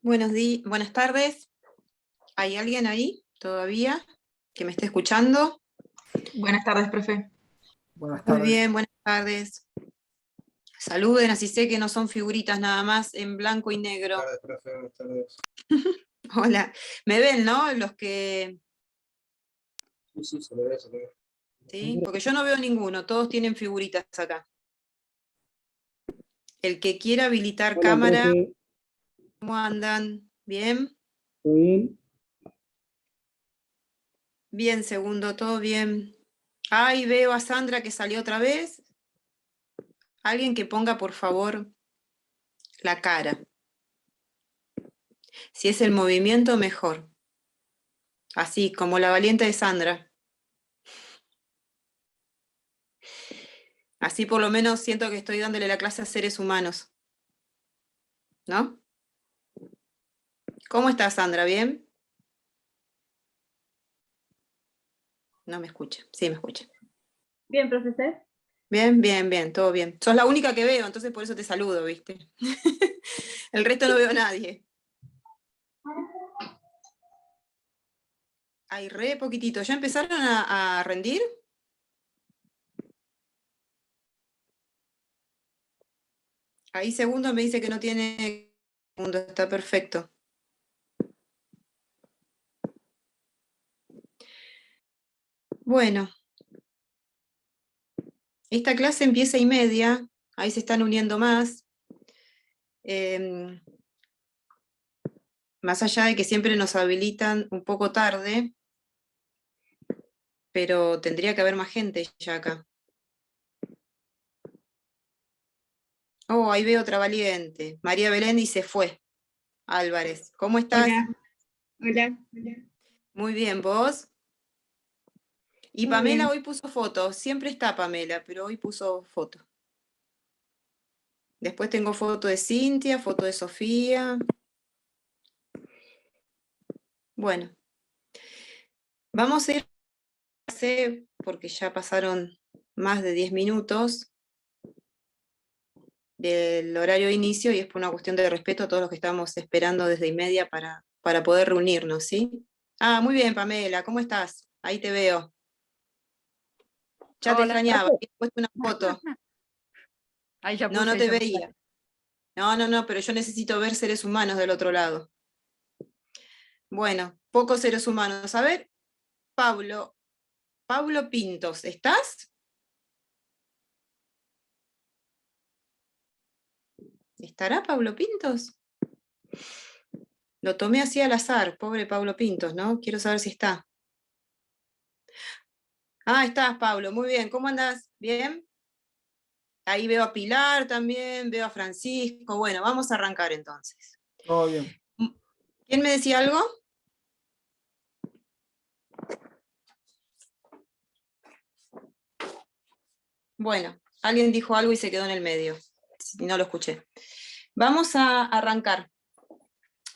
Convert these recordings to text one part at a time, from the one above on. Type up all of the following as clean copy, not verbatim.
Buenas tardes. ¿Hay alguien ahí todavía que me esté escuchando? Buenas tardes, profe. Buenas Muy tardes. bien, buenas tardes. Saluden, así sé que no son figuritas nada más en blanco y negro. Buenas tardes, profe. Buenas tardes. Hola. ¿Me ven, no? Los que... Sí, se lo ve, se lo ve. ¿Sí? Porque yo no veo ninguno, todos tienen figuritas acá. El que quiera habilitar Hola, cámara, profe. ¿cómo andan? ¿Bien? ¿Todo bien? Bien, segundo, todo bien. Ay, veo a Sandra que salió otra vez. Alguien que ponga, por favor, la cara. Si es el movimiento, mejor. Así, como la valiente de Sandra. Así por lo menos siento que estoy dándole la clase a seres humanos. ¿No? ¿Cómo estás, Sandra? ¿Bien? No me escucha. Sí, me escucha. Bien, profesor. Bien, bien, bien, todo bien. Sos la única que veo, entonces por eso te saludo, ¿viste? El resto no veo a nadie. Hay re poquitito. ¿Ya empezaron a rendir? Ahí segundo me dice que no tiene segundo, está perfecto. Bueno, esta clase empieza 1:30, ahí se están uniendo más. Más allá de que siempre nos habilitan un poco tarde, pero tendría que haber más gente ya acá. Oh, ahí veo otra valiente. María Belén y se fue. Álvarez, ¿cómo estás? Hola. Muy bien, ¿vos? Y Muy Pamela bien. hoy puso foto. Siempre está Pamela, pero hoy puso foto. Después tengo foto de Cintia, foto de Sofía. Bueno, vamos a ir porque ya pasaron más de 10 minutos del horario de inicio y es por una cuestión de respeto a todos los que estamos esperando desde 1:30 para poder reunirnos, ¿sí? Ah, muy bien, Pamela, ¿cómo estás? Ahí te veo. Ya te Hola, extrañaba, profe. había puesto una foto. Ahí ya No, puse, no ahí te ya puse. veía. No, pero yo necesito ver seres humanos del otro lado. Bueno, pocos seres humanos. A ver, Pablo Pintos, ¿estás? ¿Estará Pablo Pintos? Lo tomé así al azar, pobre Pablo Pintos, ¿no? Quiero saber si está. Ah, estás, Pablo, muy bien. ¿Cómo andás? ¿Bien? Ahí veo a Pilar también, veo a Francisco. Bueno, vamos a arrancar entonces. Todo bien. ¿Quién me decía algo? Bueno, alguien dijo algo y se quedó en el medio. No lo escuché. Vamos a arrancar.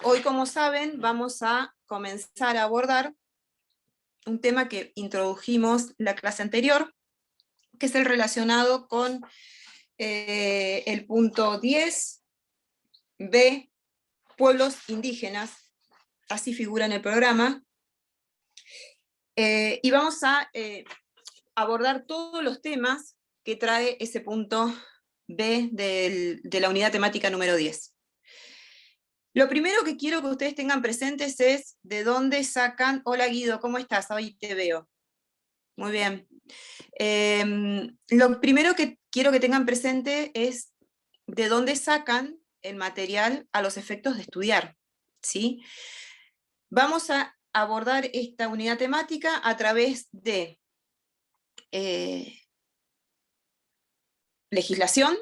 Hoy, como saben, vamos a comenzar a abordar un tema que introdujimos la clase anterior, que es el relacionado con el punto 10b, pueblos indígenas, así figura en el programa, y vamos a abordar todos los temas que trae ese punto B de la unidad temática número 10. Lo primero que quiero que ustedes tengan presentes es de dónde sacan... Hola Guido, ¿cómo estás? Hoy te veo. Muy bien. Lo primero que quiero que tengan presente es de dónde sacan el material a los efectos de estudiar, ¿sí? Vamos a abordar esta unidad temática a través de legislación,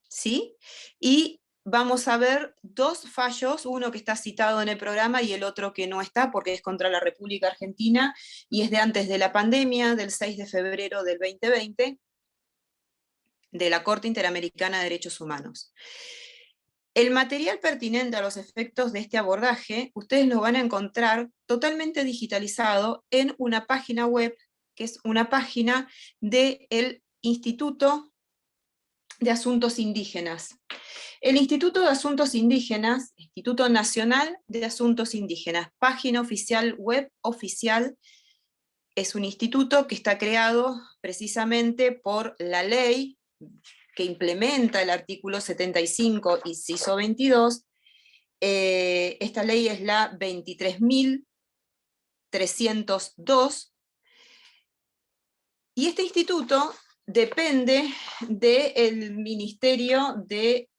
¿sí? Y vamos a ver dos fallos, uno que está citado en el programa y el otro que no está porque es contra la República Argentina y es de antes de la pandemia, del 6 de febrero del 2020, de la Corte Interamericana de Derechos Humanos. El material pertinente a los efectos de este abordaje, ustedes lo van a encontrar totalmente digitalizado en una página web, que es una página del Instituto de Asuntos Indígenas. El Instituto de Asuntos Indígenas Instituto Nacional de Asuntos Indígenas, página oficial, web oficial. Es un instituto que está creado precisamente por la ley que implementa el artículo 75, inciso 22. Esta ley es la 23.302, y este instituto depende del Ministerio de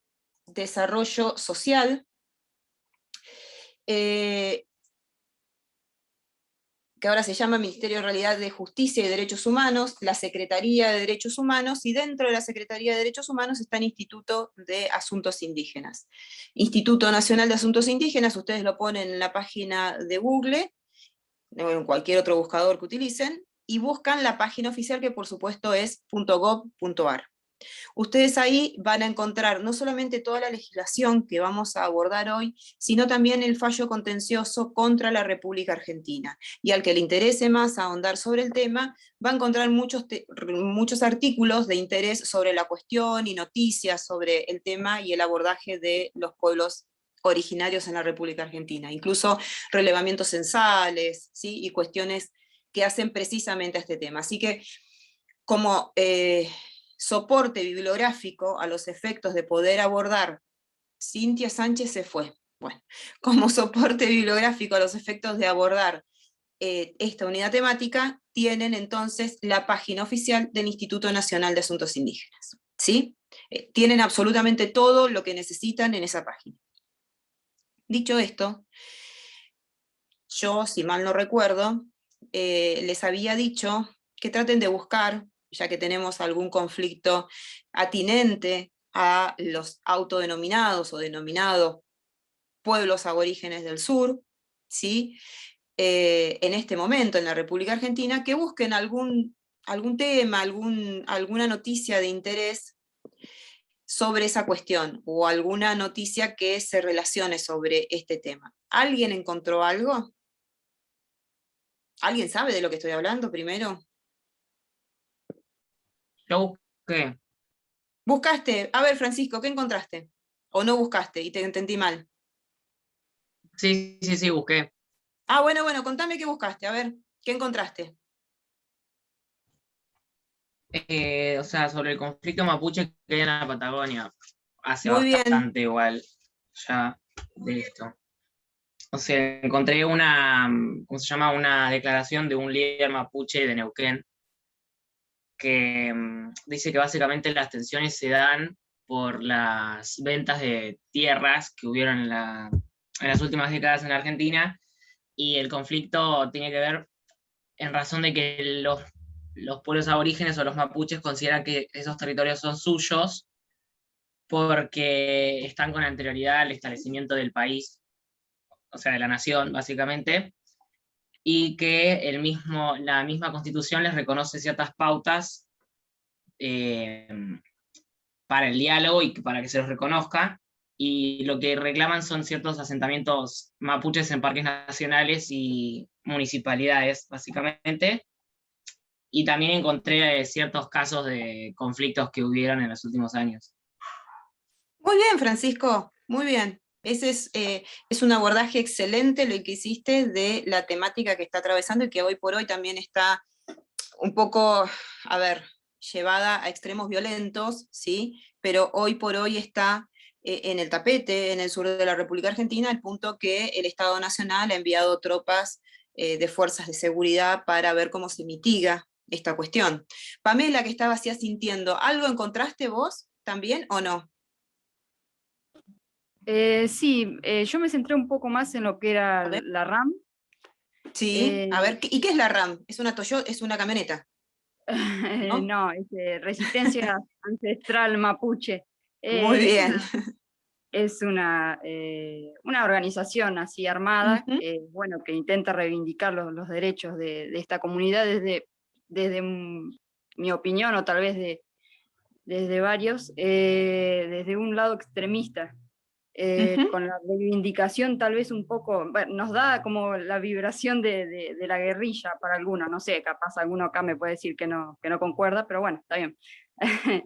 Desarrollo Social, que ahora se llama Ministerio en realidad de Justicia y Derechos Humanos, la Secretaría de Derechos Humanos, y dentro de la Secretaría de Derechos Humanos está el Instituto de Asuntos Indígenas. Instituto Nacional de Asuntos Indígenas, ustedes lo ponen en la página de Google, o en cualquier otro buscador que utilicen, y buscan la página oficial, que por supuesto es .gov.ar. Ustedes ahí van a encontrar no solamente toda la legislación que vamos a abordar hoy, sino también el fallo contencioso contra la República Argentina. Y al que le interese más ahondar sobre el tema, va a encontrar muchos artículos de interés sobre la cuestión y noticias sobre el tema y el abordaje de los pueblos originarios en la República Argentina, incluso relevamientos censales, ¿sí? Y cuestiones que hacen precisamente a este tema. Así que, como soporte bibliográfico a los efectos de poder abordar, Cintia Sánchez se fue. Bueno, como soporte bibliográfico a los efectos de abordar esta unidad temática, tienen entonces la página oficial del Instituto Nacional de Asuntos Indígenas. ¿Sí? Tienen absolutamente todo lo que necesitan en esa página. Dicho esto, yo, si mal no recuerdo, les había dicho que traten de buscar, ya que tenemos algún conflicto atinente a los autodenominados o denominados pueblos aborígenes del sur, ¿sí? En este momento en la República Argentina, que busquen algún tema, alguna noticia de interés sobre esa cuestión, o alguna noticia que se relacione sobre este tema. ¿Alguien encontró algo? ¿Alguien sabe de lo que estoy hablando primero? Yo busqué. ¿Buscaste? A ver, Francisco, ¿qué encontraste? ¿O no buscaste y te entendí mal? Sí, busqué. Ah, bueno, contame qué buscaste, a ver, ¿qué encontraste? O sea, sobre el conflicto mapuche que hay en la Patagonia. Hace Muy bien. bastante igual ya de esto. O sea, encontré ¿cómo se llama? Una declaración de un líder mapuche de Neuquén que dice que básicamente las tensiones se dan por las ventas de tierras que hubieron en las últimas décadas en la Argentina, y el conflicto tiene que ver en razón de que los pueblos aborígenes o los mapuches consideran que esos territorios son suyos porque están con anterioridad al establecimiento del país, o sea, de la nación, básicamente, y que la misma Constitución les reconoce ciertas pautas para el diálogo y para que se los reconozca, y lo que reclaman son ciertos asentamientos mapuches en parques nacionales y municipalidades, básicamente. Y también encontré ciertos casos de conflictos que hubieron en los últimos años. Muy bien, Francisco, muy bien. Ese es un abordaje excelente lo que hiciste de la temática que está atravesando y que hoy por hoy también está un poco, a ver, llevada a extremos violentos, ¿sí? Pero hoy por hoy está en el tapete, en el sur de la República Argentina, al punto que el Estado Nacional ha enviado tropas de fuerzas de seguridad para ver cómo se mitiga esta cuestión. Pamela, que estaba así asintiendo, ¿algo encontraste vos también o no? Sí, yo me centré un poco más en lo que era la RAM. Sí, a ver, ¿y qué es la RAM? ¿Es una Toyota, es una camioneta? ¿No? No, es Resistencia Ancestral Mapuche. Muy bien. Es una organización así armada, bueno, que intenta reivindicar los derechos de esta comunidad desde mi opinión, o tal vez desde varios, desde un lado extremista. Con la reivindicación tal vez un poco, bueno, nos da como la vibración de la guerrilla para algunos, no sé, capaz alguno acá me puede decir que no concuerda, pero bueno, está bien.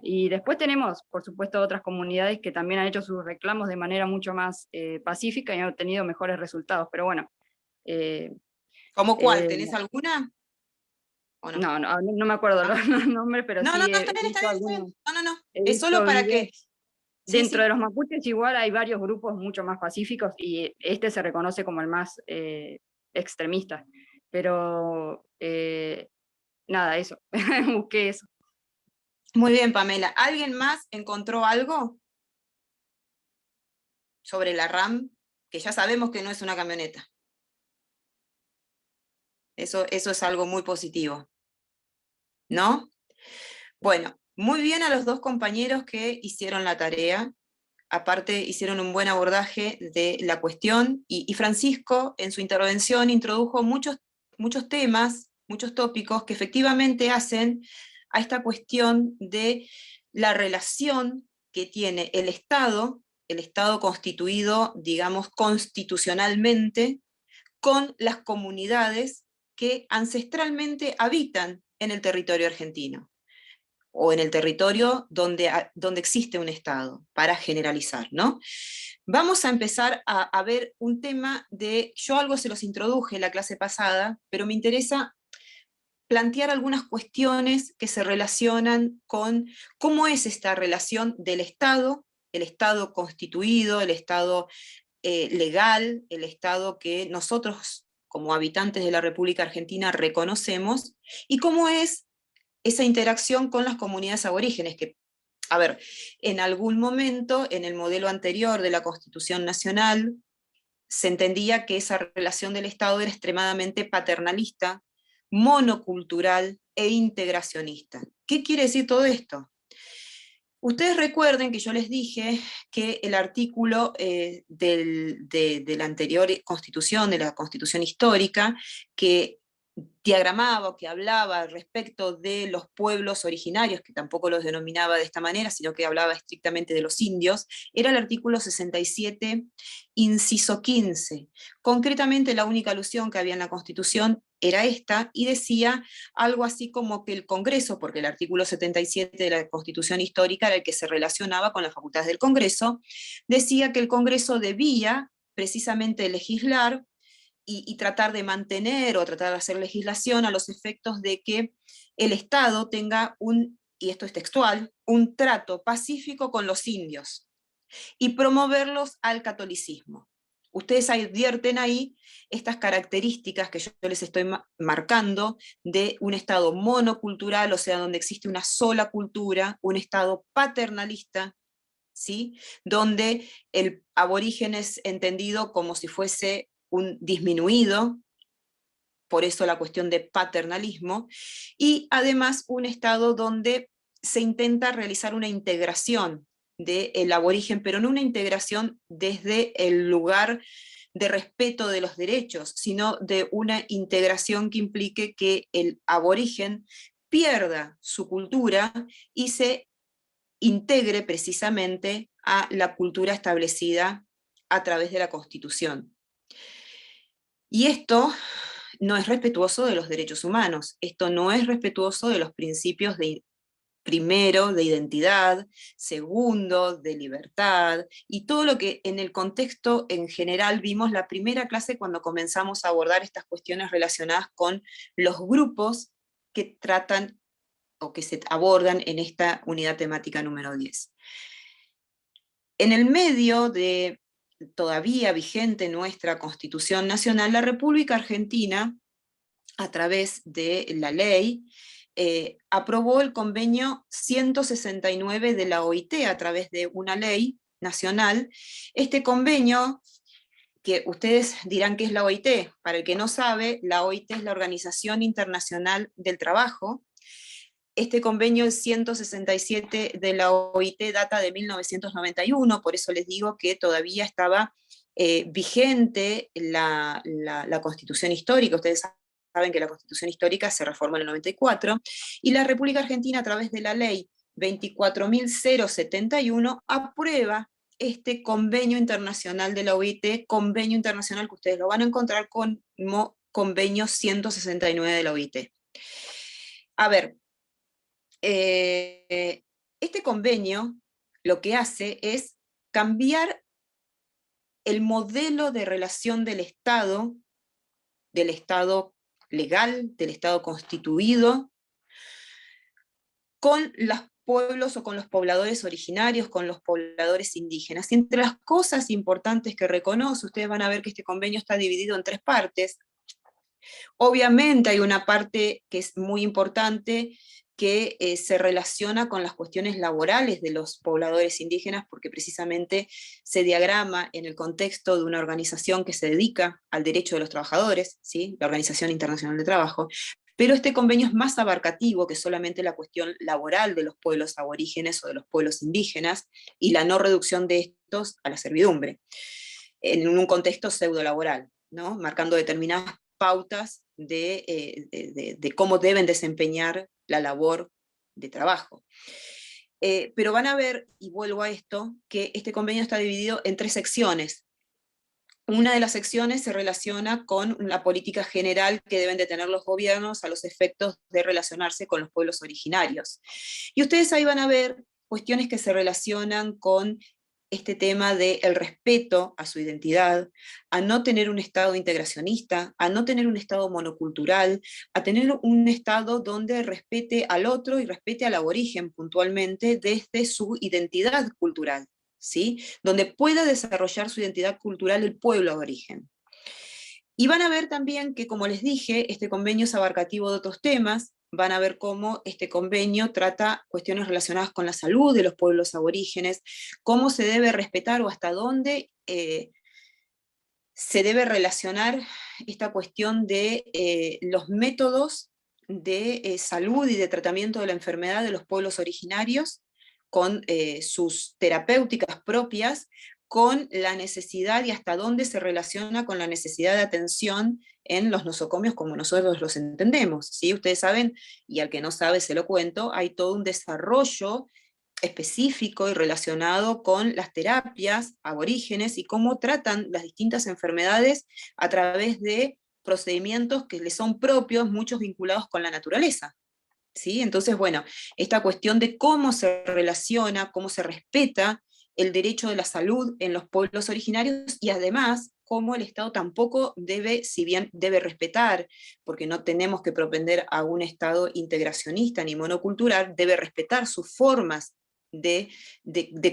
Y después tenemos, por supuesto, otras comunidades que también han hecho sus reclamos de manera mucho más pacífica y han obtenido mejores resultados, pero bueno. ¿Cómo cuál? ¿Tenés alguna? ¿O no? No me acuerdo los nombres, pero No, sí no, he está bien, visto está bien. algunos. No. He Es solo visto para videos. que... Sí, Dentro sí. de los mapuches igual hay varios grupos mucho más pacíficos y este se reconoce como el más extremista. Pero nada, eso. Busqué eso. Muy bien, Pamela. ¿Alguien más encontró algo sobre la RAM? Que ya sabemos que no es una camioneta. Eso es algo muy positivo, ¿no? Bueno, muy bien a los dos compañeros que hicieron la tarea. Aparte, hicieron un buen abordaje de la cuestión, y Francisco, en su intervención, introdujo muchos temas, muchos tópicos que efectivamente hacen a esta cuestión de la relación que tiene el Estado constituido, digamos, constitucionalmente, con las comunidades que ancestralmente habitan en el territorio argentino, o en el territorio donde existe un Estado, para generalizar, ¿no? Vamos a empezar a ver un tema yo algo se los introduje en la clase pasada, pero me interesa plantear algunas cuestiones que se relacionan con cómo es esta relación del Estado, el Estado constituido, el Estado legal, el Estado que nosotros como habitantes de la República Argentina reconocemos, y cómo es esa interacción con las comunidades aborígenes, que, a ver, en algún momento, en el modelo anterior de la Constitución Nacional, se entendía que esa relación del Estado era extremadamente paternalista, monocultural e integracionista. ¿Qué quiere decir todo esto? Ustedes recuerden que yo les dije que el artículo de la anterior Constitución, de la Constitución histórica, que diagramaba, que hablaba respecto de los pueblos originarios, que tampoco los denominaba de esta manera, sino que hablaba estrictamente de los indios, era el artículo 67, inciso 15. Concretamente, la única alusión que había en la Constitución era esta, y decía algo así como que el Congreso, porque el artículo 77 de la Constitución histórica era el que se relacionaba con las facultades del Congreso, decía que el Congreso debía precisamente legislar y tratar de mantener o tratar de hacer legislación a los efectos de que el Estado tenga y esto es textual, un trato pacífico con los indios y promoverlos al catolicismo. Ustedes advierten ahí estas características que yo les estoy marcando de un Estado monocultural, o sea, donde existe una sola cultura, un Estado paternalista, ¿sí? Donde el aborigen es entendido como si fuese un disminuido, por eso la cuestión de paternalismo, y además un Estado donde se intenta realizar una integración del aborigen, pero no una integración desde el lugar de respeto de los derechos, sino de una integración que implique que el aborigen pierda su cultura y se integre precisamente a la cultura establecida a través de la Constitución. Y esto no es respetuoso de los derechos humanos, esto no es respetuoso de los principios primero, de identidad, segundo, de libertad, y todo lo que en el contexto en general vimos la primera clase cuando comenzamos a abordar estas cuestiones relacionadas con los grupos que tratan o que se abordan en esta unidad temática número 10. En el medio de todavía vigente nuestra Constitución Nacional, la República Argentina, a través de la ley, aprobó el convenio 169 de la OIT a través de una ley nacional. Este convenio, que ustedes dirán que es la OIT, para el que no sabe, la OIT es la Organización Internacional del Trabajo. Este convenio 167 de la OIT data de 1991, por eso les digo que todavía estaba vigente la Constitución histórica. Ustedes saben que la Constitución histórica se reformó en el 94, y la República Argentina, a través de la ley 24.071, aprueba este convenio internacional de la OIT, convenio internacional que ustedes lo van a encontrar como convenio 169 de la OIT. A ver, Este convenio lo que hace es cambiar el modelo de relación del Estado legal, del Estado constituido, con los pueblos o con los pobladores originarios, con los pobladores indígenas. Y entre las cosas importantes que reconoce, ustedes van a ver que este convenio está dividido en 3 partes. Obviamente hay una parte que es muy importante, que se relaciona con las cuestiones laborales de los pobladores indígenas, porque precisamente se diagrama en el contexto de una organización que se dedica al derecho de los trabajadores, ¿sí? La Organización Internacional de Trabajo, pero este convenio es más abarcativo que solamente la cuestión laboral de los pueblos aborígenes o de los pueblos indígenas, y la no reducción de estos a la servidumbre, en un contexto pseudo-laboral, ¿no? Marcando determinadas pautas de cómo deben desempeñar la labor de trabajo. Pero van a ver, y vuelvo a esto, que este convenio está dividido en 3 secciones. Una de las secciones se relaciona con la política general que deben de tener los gobiernos a los efectos de relacionarse con los pueblos originarios. Y ustedes ahí van a ver cuestiones que se relacionan con este tema del respeto a su identidad, a no tener un Estado integracionista, a no tener un Estado monocultural, a tener un Estado donde respete al otro y respete al aborigen puntualmente desde su identidad cultural, ¿sí? Donde pueda desarrollar su identidad cultural el pueblo aborigen. Y van a ver también que, como les dije, este convenio es abarcativo de otros temas. Van a ver cómo este convenio trata cuestiones relacionadas con la salud de los pueblos aborígenes, cómo se debe respetar o hasta dónde se debe relacionar esta cuestión de los métodos de salud y de tratamiento de la enfermedad de los pueblos originarios, con sus terapéuticas propias, con la necesidad y hasta dónde se relaciona con la necesidad de atención en los nosocomios como nosotros los entendemos, ¿sí? Ustedes saben, y al que no sabe se lo cuento, hay todo un desarrollo específico y relacionado con las terapias aborígenes y cómo tratan las distintas enfermedades a través de procedimientos que les son propios, muchos vinculados con la naturaleza, ¿sí? Entonces, bueno, esta cuestión de cómo se relaciona, cómo se respeta el derecho de la salud en los pueblos originarios, y además cómo el Estado tampoco debe, si bien debe respetar, porque no tenemos que propender a un Estado integracionista ni monocultural, debe respetar sus formas de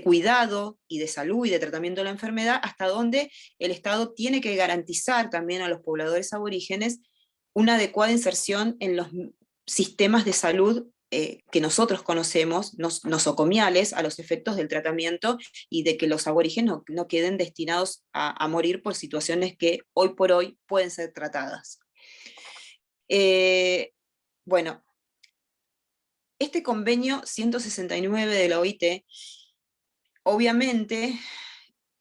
cuidado y de salud y de tratamiento de la enfermedad, hasta donde el Estado tiene que garantizar también a los pobladores aborígenes una adecuada inserción en los sistemas de salud que nosotros conocemos, nosocomiales, a los efectos del tratamiento, y de que los aborígenes no queden destinados a morir por situaciones que hoy por hoy pueden ser tratadas. Bueno, este convenio 169 de la OIT, obviamente,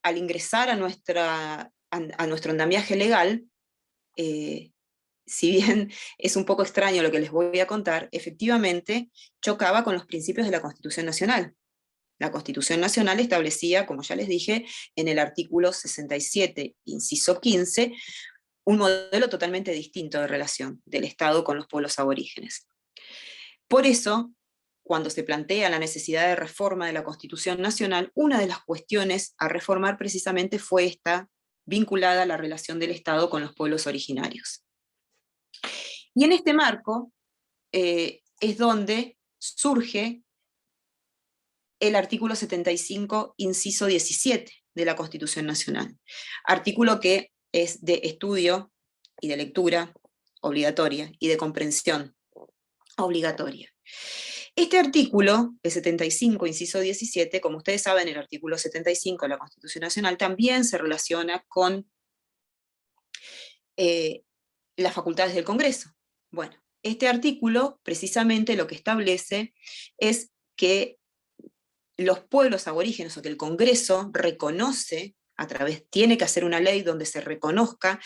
al ingresar a nuestro andamiaje legal, si bien es un poco extraño lo que les voy a contar, efectivamente chocaba con los principios de la Constitución Nacional. La Constitución Nacional establecía, como ya les dije, en el artículo 67, inciso 15, un modelo totalmente distinto de relación del Estado con los pueblos aborígenes. Por eso, cuando se plantea la necesidad de reforma de la Constitución Nacional, una de las cuestiones a reformar precisamente fue esta, vinculada a la relación del Estado con los pueblos originarios. Y en este marco es donde surge el artículo 75, inciso 17 de la Constitución Nacional, artículo que es de estudio y de lectura obligatoria y de comprensión obligatoria. Este artículo, el 75, inciso 17, como ustedes saben, el artículo 75 de la Constitución Nacional también se relaciona con las facultades del Congreso. Bueno, este artículo precisamente lo que establece es que los pueblos aborígenes, o que el Congreso reconoce, tiene que hacer una ley donde se reconozca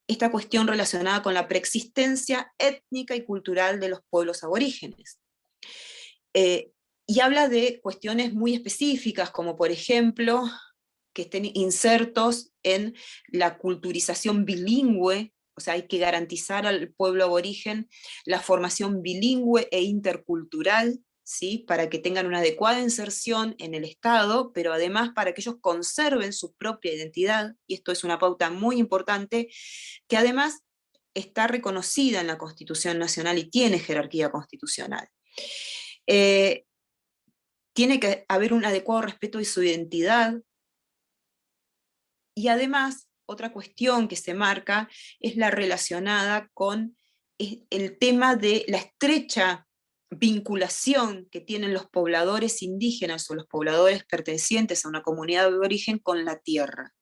esta cuestión relacionada con la preexistencia étnica y cultural de los pueblos aborígenes. Y habla de cuestiones muy específicas, como por ejemplo, que estén insertos en la culturización bilingüe. O sea, hay que garantizar al pueblo aborigen la formación bilingüe e intercultural, ¿sí? Para que tengan una adecuada inserción en el Estado, pero además para que ellos conserven su propia identidad, y esto es una pauta muy importante, que además está reconocida en la Constitución Nacional y tiene jerarquía constitucional. Tiene que haber un adecuado respeto de su identidad, y además, otra cuestión que se marca es la relacionada con el tema de la estrecha vinculación que tienen los pobladores indígenas o los pobladores pertenecientes a una comunidad de origen con la tierra,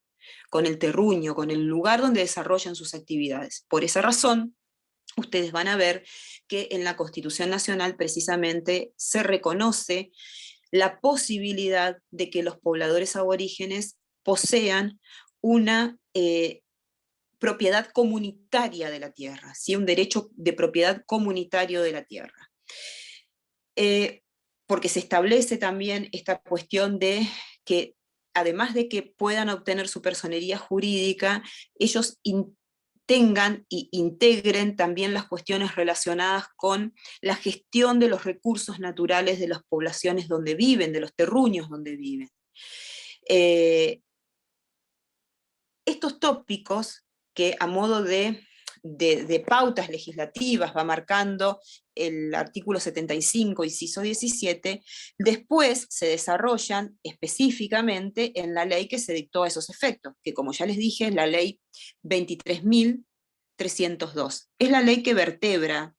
con el terruño, con el lugar donde desarrollan sus actividades. Por esa razón, ustedes van a ver que en la Constitución Nacional precisamente se reconoce la posibilidad de que los pobladores aborígenes posean una propiedad comunitaria de la tierra, ¿sí? Un derecho de propiedad comunitario de la tierra. Porque se establece también esta cuestión de que, además de que puedan obtener su personería jurídica, ellos tengan e integren también las cuestiones relacionadas con la gestión de los recursos naturales de las poblaciones donde viven, de los terruños donde viven. Estos tópicos que a modo de pautas legislativas va marcando el artículo 75, inciso 17, después se desarrollan específicamente en la ley que se dictó a esos efectos, que como ya les dije es la ley 23.302. Es la ley que vertebra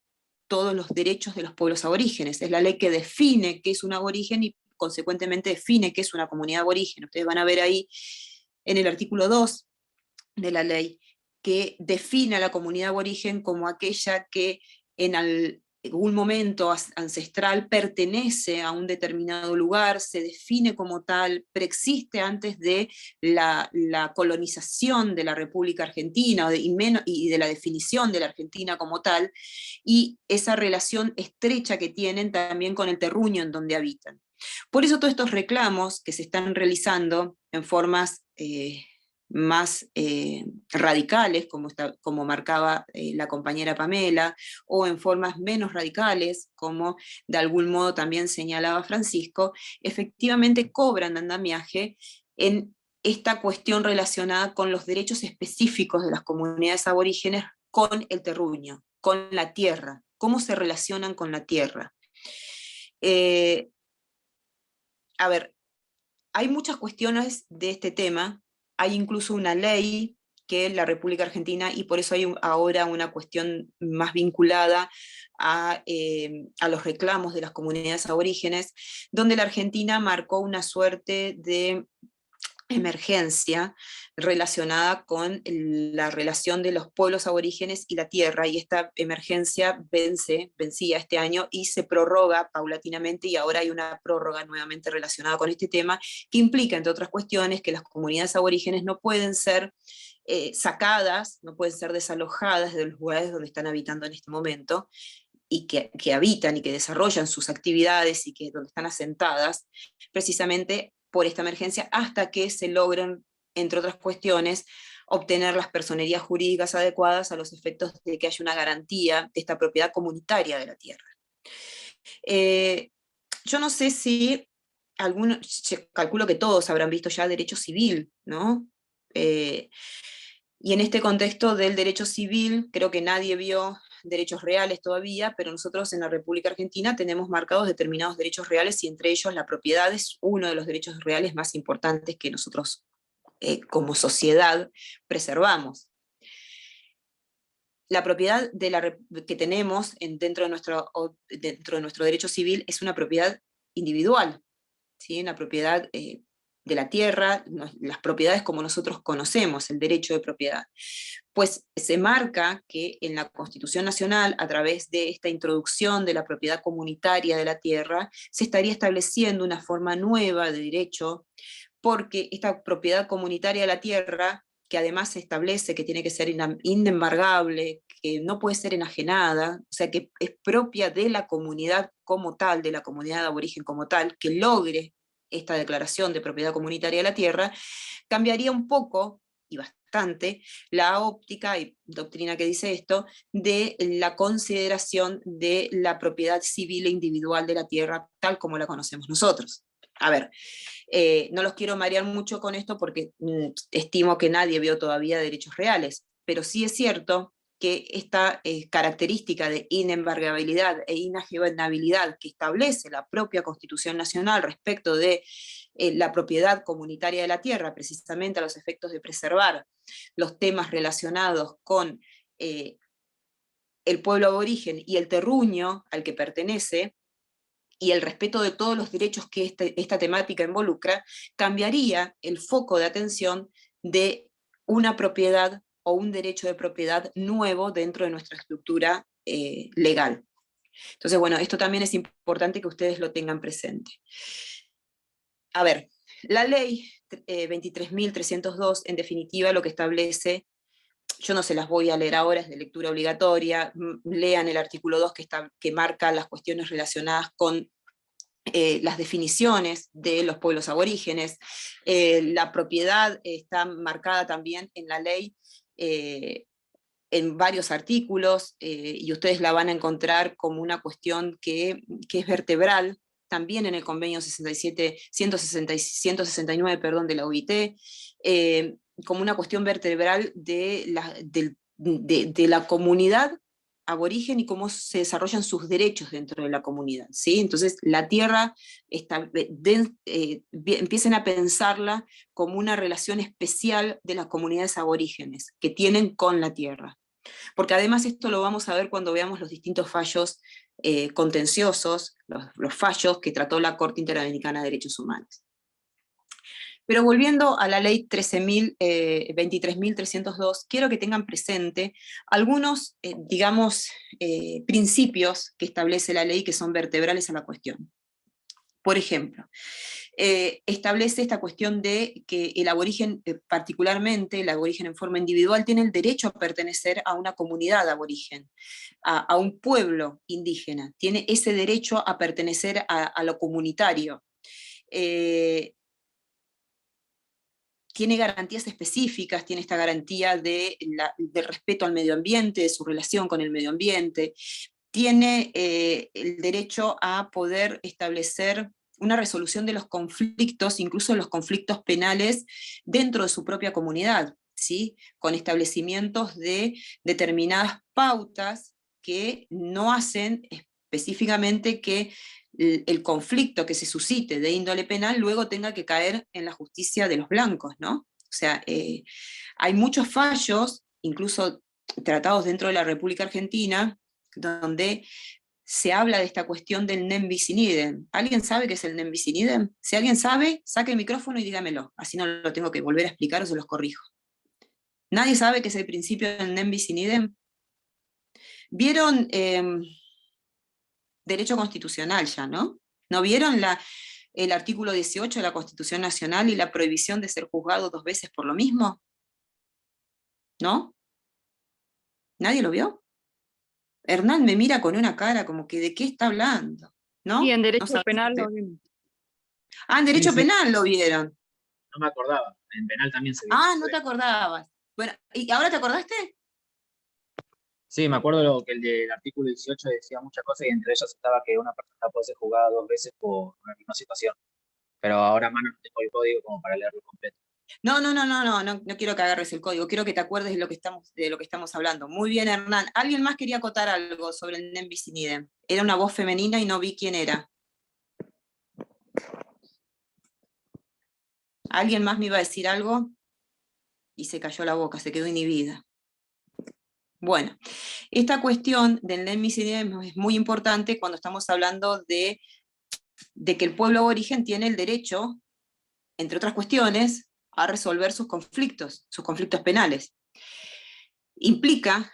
todos los derechos de los pueblos aborígenes, es la ley que define qué es un aborigen y consecuentemente define qué es una comunidad aborigen. Ustedes van a ver ahí en el artículo 2 de la ley, que define a la comunidad aborigen como aquella que en algún momento ancestral pertenece a un determinado lugar, se define como tal, preexiste antes de la colonización de la República Argentina y de la definición de la Argentina como tal, y esa relación estrecha que tienen también con el terruño en donde habitan. Por eso todos estos reclamos que se están realizando en formas más radicales, como marcaba la compañera Pamela, o en formas menos radicales, como de algún modo también señalaba Francisco, efectivamente cobran andamiaje en esta cuestión relacionada con los derechos específicos de las comunidades aborígenes con el terruño, con la tierra, cómo se relacionan con la tierra. A ver, hay muchas cuestiones de este tema. Hay incluso una ley que la República Argentina, y por eso hay ahora una cuestión más vinculada a los reclamos de las comunidades aborígenes, donde la Argentina marcó una suerte de emergencia relacionada con la relación de los pueblos aborígenes y la tierra, y esta emergencia vencía este año y se prorroga paulatinamente, y ahora hay una prórroga nuevamente relacionada con este tema, que implica, entre otras cuestiones, que las comunidades aborígenes no pueden ser sacadas, no pueden ser desalojadas de los lugares donde están habitando en este momento, y que habitan y que desarrollan sus actividades y que donde están asentadas, precisamente por esta emergencia, hasta que se logren, entre otras cuestiones, obtener las personerías jurídicas adecuadas a los efectos de que haya una garantía de esta propiedad comunitaria de la tierra. Yo no sé si calculo que todos habrán visto ya derecho civil, ¿no? Y en este contexto del derecho civil, creo que nadie vio derechos reales todavía, pero nosotros en la República Argentina tenemos marcados determinados derechos reales, y entre ellos la propiedad es uno de los derechos reales más importantes que nosotros como sociedad preservamos. La propiedad que tenemos dentro de nuestro derecho civil es una propiedad individual, ¿sí? Una propiedad de la tierra, las propiedades como nosotros conocemos, el derecho de propiedad. Pues se marca que en la Constitución Nacional, a través de esta introducción de la propiedad comunitaria de la tierra, se estaría estableciendo una forma nueva de derecho, porque esta propiedad comunitaria de la tierra, que además se establece que tiene que ser inembargable, que no puede ser enajenada, o sea, que es propia de la comunidad como tal, de la comunidad de aborigen como tal, que logre esta declaración de propiedad comunitaria de la tierra, cambiaría un poco, y bastante, importante la óptica y doctrina que dice esto, de la consideración de la propiedad civil e individual de la tierra tal como la conocemos nosotros. A ver, no los quiero marear mucho con esto porque estimo que nadie vio todavía derechos reales, pero sí es cierto que esta característica de inembargabilidad e inalienabilidad que establece la propia Constitución Nacional respecto de la propiedad comunitaria de la tierra, precisamente a los efectos de preservar los temas relacionados con el pueblo aborigen y el terruño al que pertenece, y el respeto de todos los derechos que esta temática involucra, cambiaría el foco de atención de una propiedad o un derecho de propiedad nuevo dentro de nuestra estructura legal. Entonces, bueno, esto también es importante que ustedes lo tengan presente. A ver, la ley 23.302, en definitiva, lo que establece, yo no se las voy a leer ahora, es de lectura obligatoria, lean el artículo 2 que marca las cuestiones relacionadas con las definiciones de los pueblos aborígenes. La propiedad está marcada también en la ley en varios artículos, y ustedes la van a encontrar como una cuestión que es vertebral, también en el convenio 169 de la OIT, como una cuestión vertebral de la comunidad aborigen y cómo se desarrollan sus derechos dentro de la comunidad, ¿sí? Entonces la tierra, empiecen a pensarla como una relación especial de las comunidades aborígenes que tienen con la tierra. Porque además esto lo vamos a ver cuando veamos los distintos fallos contenciosos, los fallos que trató la Corte Interamericana de Derechos Humanos. Pero volviendo a la ley 23.302, quiero que tengan presente algunos, digamos, principios que establece la ley que son vertebrales a la cuestión. Por ejemplo, establece esta cuestión de que el aborigen, particularmente el aborigen en forma individual, tiene el derecho a pertenecer a una comunidad aborigen, a un pueblo indígena, tiene ese derecho a pertenecer a lo comunitario. Tiene garantías específicas, tiene esta garantía de respeto al medio ambiente, de su relación con el medio ambiente, tiene el derecho a poder establecer una resolución de los conflictos, incluso los conflictos penales, dentro de su propia comunidad, ¿sí? Con establecimientos de determinadas pautas que no hacen específicamente que el conflicto que se suscite de índole penal luego tenga que caer en la justicia de los blancos, ¿no? O sea, hay muchos fallos, incluso tratados dentro de la República Argentina, donde se habla de esta cuestión del nem bis in idem. ¿Alguien sabe qué es el nem bis in idem? Si alguien sabe, saque el micrófono y dígamelo, así no lo tengo que volver a explicar o se los corrijo. ¿Nadie sabe qué es el principio del nem bis in idem? ¿Vieron derecho constitucional ya, no? ¿No vieron el artículo 18 de la Constitución Nacional y la prohibición de ser juzgado 2 veces por lo mismo? ¿No? ¿Nadie lo vio? Hernán me mira con una cara como que ¿de qué está hablando? ¿No? Y en derecho ¿No penal sabes? lo vimos. Ah, en derecho Sí, sí. penal lo vieron. No me acordaba. En penal también se vio. Ah, no te acordabas. Bueno, ¿y ahora te acordaste? Sí, me acuerdo que el del artículo 18 decía muchas cosas y entre ellas estaba que una persona puede ser juzgada 2 veces por una misma situación. Pero ahora a mano no tengo el código como para leerlo completo. No quiero que agarres el código, quiero que te acuerdes de lo que estamos hablando. Muy bien, Hernán. ¿Alguien más quería acotar algo sobre el nem bis in idem? Era una voz femenina y no vi quién era. ¿Alguien más me iba a decir algo? Y se cayó la boca, se quedó inhibida. Bueno, esta cuestión del nem bis in idem es muy importante cuando estamos hablando de que el pueblo aborigen tiene el derecho, entre otras cuestiones, a resolver sus conflictos penales. Implica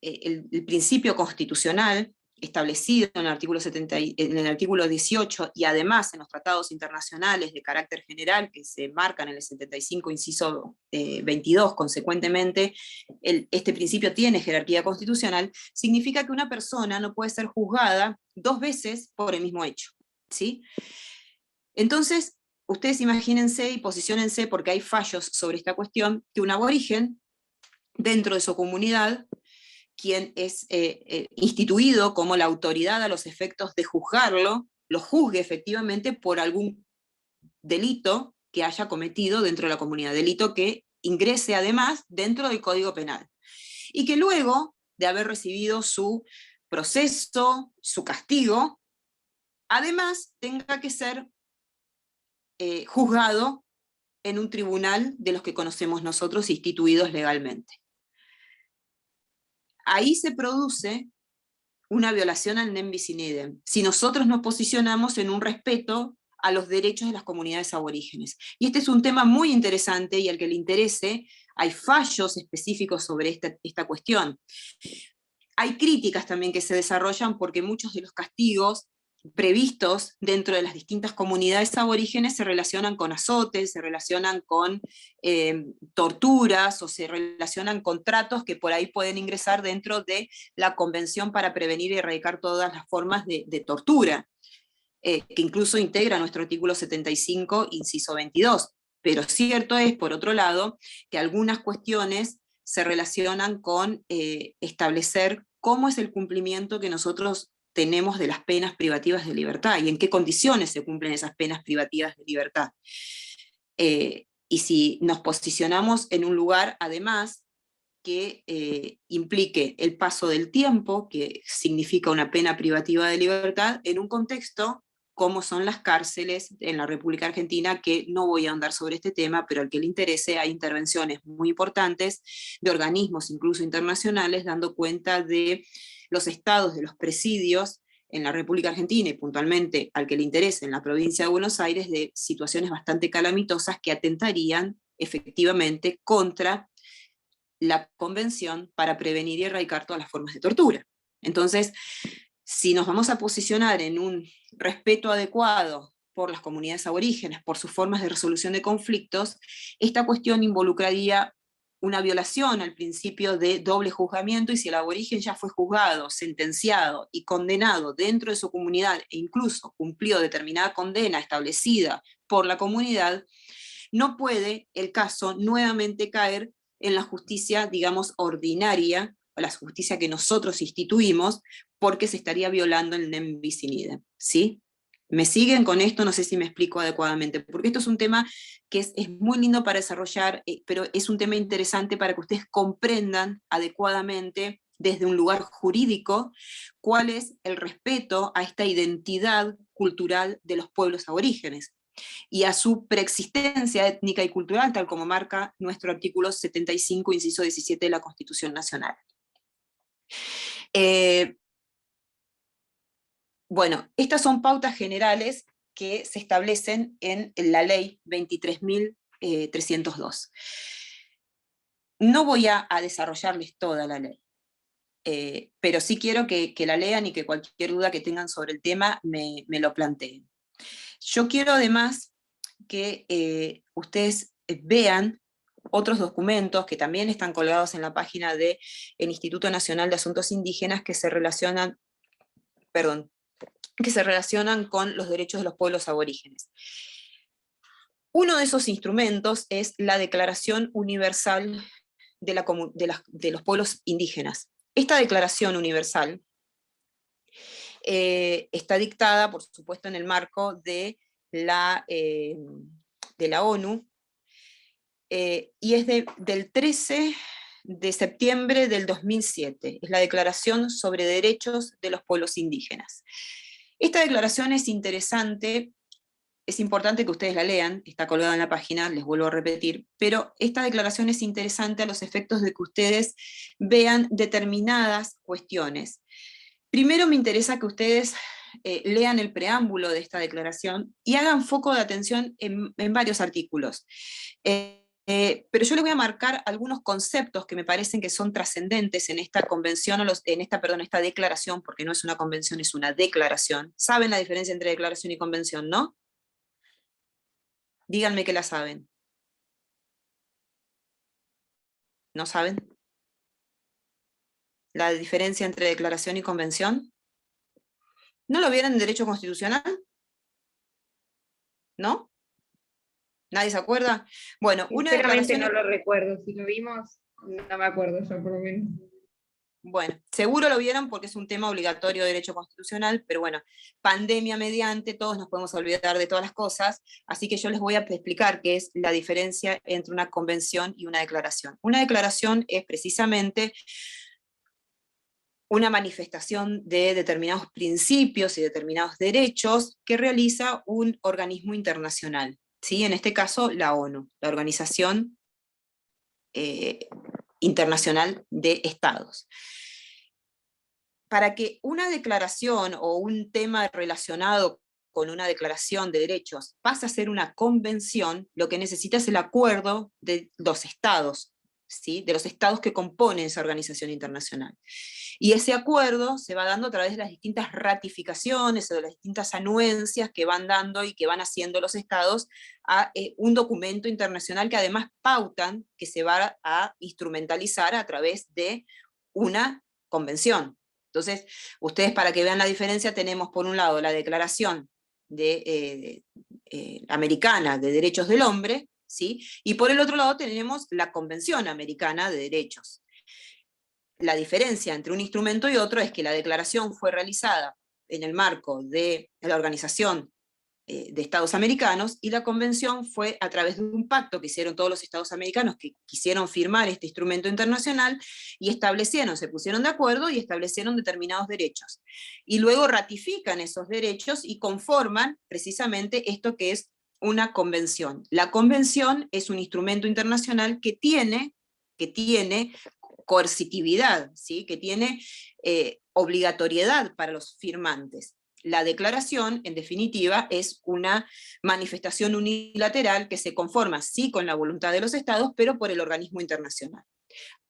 el principio constitucional establecido en el artículo 18 y además en los tratados internacionales de carácter general que se marcan en el 75, inciso 22, consecuentemente, este principio tiene jerarquía constitucional, significa que una persona no puede ser juzgada 2 veces por el mismo hecho, ¿sí? Entonces, ustedes imagínense y posiciónense, porque hay fallos sobre esta cuestión, que un aborigen dentro de su comunidad, quien es instituido como la autoridad a los efectos de juzgarlo, lo juzgue efectivamente por algún delito que haya cometido dentro de la comunidad, delito que ingrese además dentro del Código Penal. Y que luego de haber recibido su proceso, su castigo, además tenga que ser juzgado en un tribunal de los que conocemos nosotros, instituidos legalmente. Ahí se produce una violación al nem bis in idem, si nosotros nos posicionamos en un respeto a los derechos de las comunidades aborígenes. Y este es un tema muy interesante, y al que le interese, hay fallos específicos sobre esta cuestión. Hay críticas también que se desarrollan porque muchos de los castigos previstos dentro de las distintas comunidades aborígenes se relacionan con azotes, se relacionan con torturas, o se relacionan con tratos que por ahí pueden ingresar dentro de la Convención para Prevenir y Erradicar todas las formas de tortura, que incluso integra nuestro artículo 75, inciso 22. Pero cierto es, por otro lado, que algunas cuestiones se relacionan con establecer cómo es el cumplimiento que nosotros tenemos de las penas privativas de libertad y en qué condiciones se cumplen esas penas privativas de libertad. Y si nos posicionamos en un lugar, además, que implique el paso del tiempo, que significa una pena privativa de libertad, en un contexto como son las cárceles en la República Argentina, que no voy a ahondar sobre este tema, pero al que le interese, hay intervenciones muy importantes de organismos, incluso internacionales, dando cuenta de los estados de los presidios en la República Argentina, y puntualmente al que le interese en la provincia de Buenos Aires, de situaciones bastante calamitosas que atentarían efectivamente contra la Convención para Prevenir y Erradicar todas las formas de tortura. Entonces, si nos vamos a posicionar en un respeto adecuado por las comunidades aborígenes, por sus formas de resolución de conflictos, esta cuestión involucraría una violación al principio de doble juzgamiento, y si el aborigen ya fue juzgado, sentenciado y condenado dentro de su comunidad, e incluso cumplió determinada condena establecida por la comunidad, no puede el caso nuevamente caer en la justicia, digamos, ordinaria, o la justicia que nosotros instituimos, porque se estaría violando el nem bis in idem, ¿sí? ¿Me siguen con esto? No sé si me explico adecuadamente, porque esto es un tema que es muy lindo para desarrollar, pero es un tema interesante para que ustedes comprendan adecuadamente desde un lugar jurídico cuál es el respeto a esta identidad cultural de los pueblos aborígenes y a su preexistencia étnica y cultural, tal como marca nuestro artículo 75, inciso 17 de la Constitución Nacional. Bueno, estas son pautas generales que se establecen en la ley 23.302. No voy a desarrollarles toda la ley, pero sí quiero que la lean y que cualquier duda que tengan sobre el tema me lo planteen. Yo quiero además que ustedes vean otros documentos que también están colgados en la página del Instituto Nacional de Asuntos Indígenas que se relacionan, con los derechos de los pueblos aborígenes. Uno de esos instrumentos es la Declaración Universal de los Pueblos Indígenas. Esta Declaración Universal está dictada, por supuesto, en el marco de la ONU, y es del 13 de septiembre del 2007, es la Declaración sobre Derechos de los Pueblos Indígenas. Esta declaración es interesante, es importante que ustedes la lean, está colgada en la página, les vuelvo a repetir, pero esta declaración es interesante a los efectos de que ustedes vean determinadas cuestiones. Primero me interesa que ustedes lean el preámbulo de esta declaración y hagan foco de atención en varios artículos. Pero yo les voy a marcar algunos conceptos que me parecen que son trascendentes en esta convención, esta declaración, porque no es una convención, es una declaración. ¿Saben la diferencia entre declaración y convención, no? Díganme que la saben. ¿No saben? ¿La diferencia entre declaración y convención? ¿No lo vieron en derecho constitucional? ¿No? ¿Nadie se acuerda? Bueno, una Sinceramente declaración... no lo recuerdo. Si lo vimos, no me acuerdo yo por lo menos. Bueno, seguro lo vieron porque es un tema obligatorio de derecho constitucional, pero bueno, pandemia mediante, todos nos podemos olvidar de todas las cosas, así que yo les voy a explicar qué es la diferencia entre una convención y una declaración. Una declaración es precisamente una manifestación de determinados principios y determinados derechos que realiza un organismo internacional, ¿sí? En este caso, la ONU, la Organización Internacional de Estados. Para que una declaración o un tema relacionado con una declaración de derechos pase a ser una convención, lo que necesita es el acuerdo de los estados, ¿sí? De los estados que componen esa organización internacional. Y ese acuerdo se va dando a través de las distintas ratificaciones o de las distintas anuencias que van dando y que van haciendo los estados a un documento internacional que además pautan que se va a instrumentalizar a través de una convención. Entonces, ustedes para que vean la diferencia, tenemos por un lado la Declaración Americana de Derechos del Hombre, ¿sí? Y por el otro lado tenemos la Convención Americana de Derechos. La diferencia entre un instrumento y otro es que la declaración fue realizada en el marco de la Organización de Estados Americanos, y la convención fue a través de un pacto que hicieron todos los estados americanos que quisieron firmar este instrumento internacional, y se pusieron de acuerdo y establecieron determinados derechos. Y luego ratifican esos derechos y conforman precisamente esto que es una convención. La convención es un instrumento internacional que tiene coercitividad, ¿sí? Que tiene obligatoriedad para los firmantes. La declaración, en definitiva, es una manifestación unilateral que se conforma, sí, con la voluntad de los estados, pero por el organismo internacional.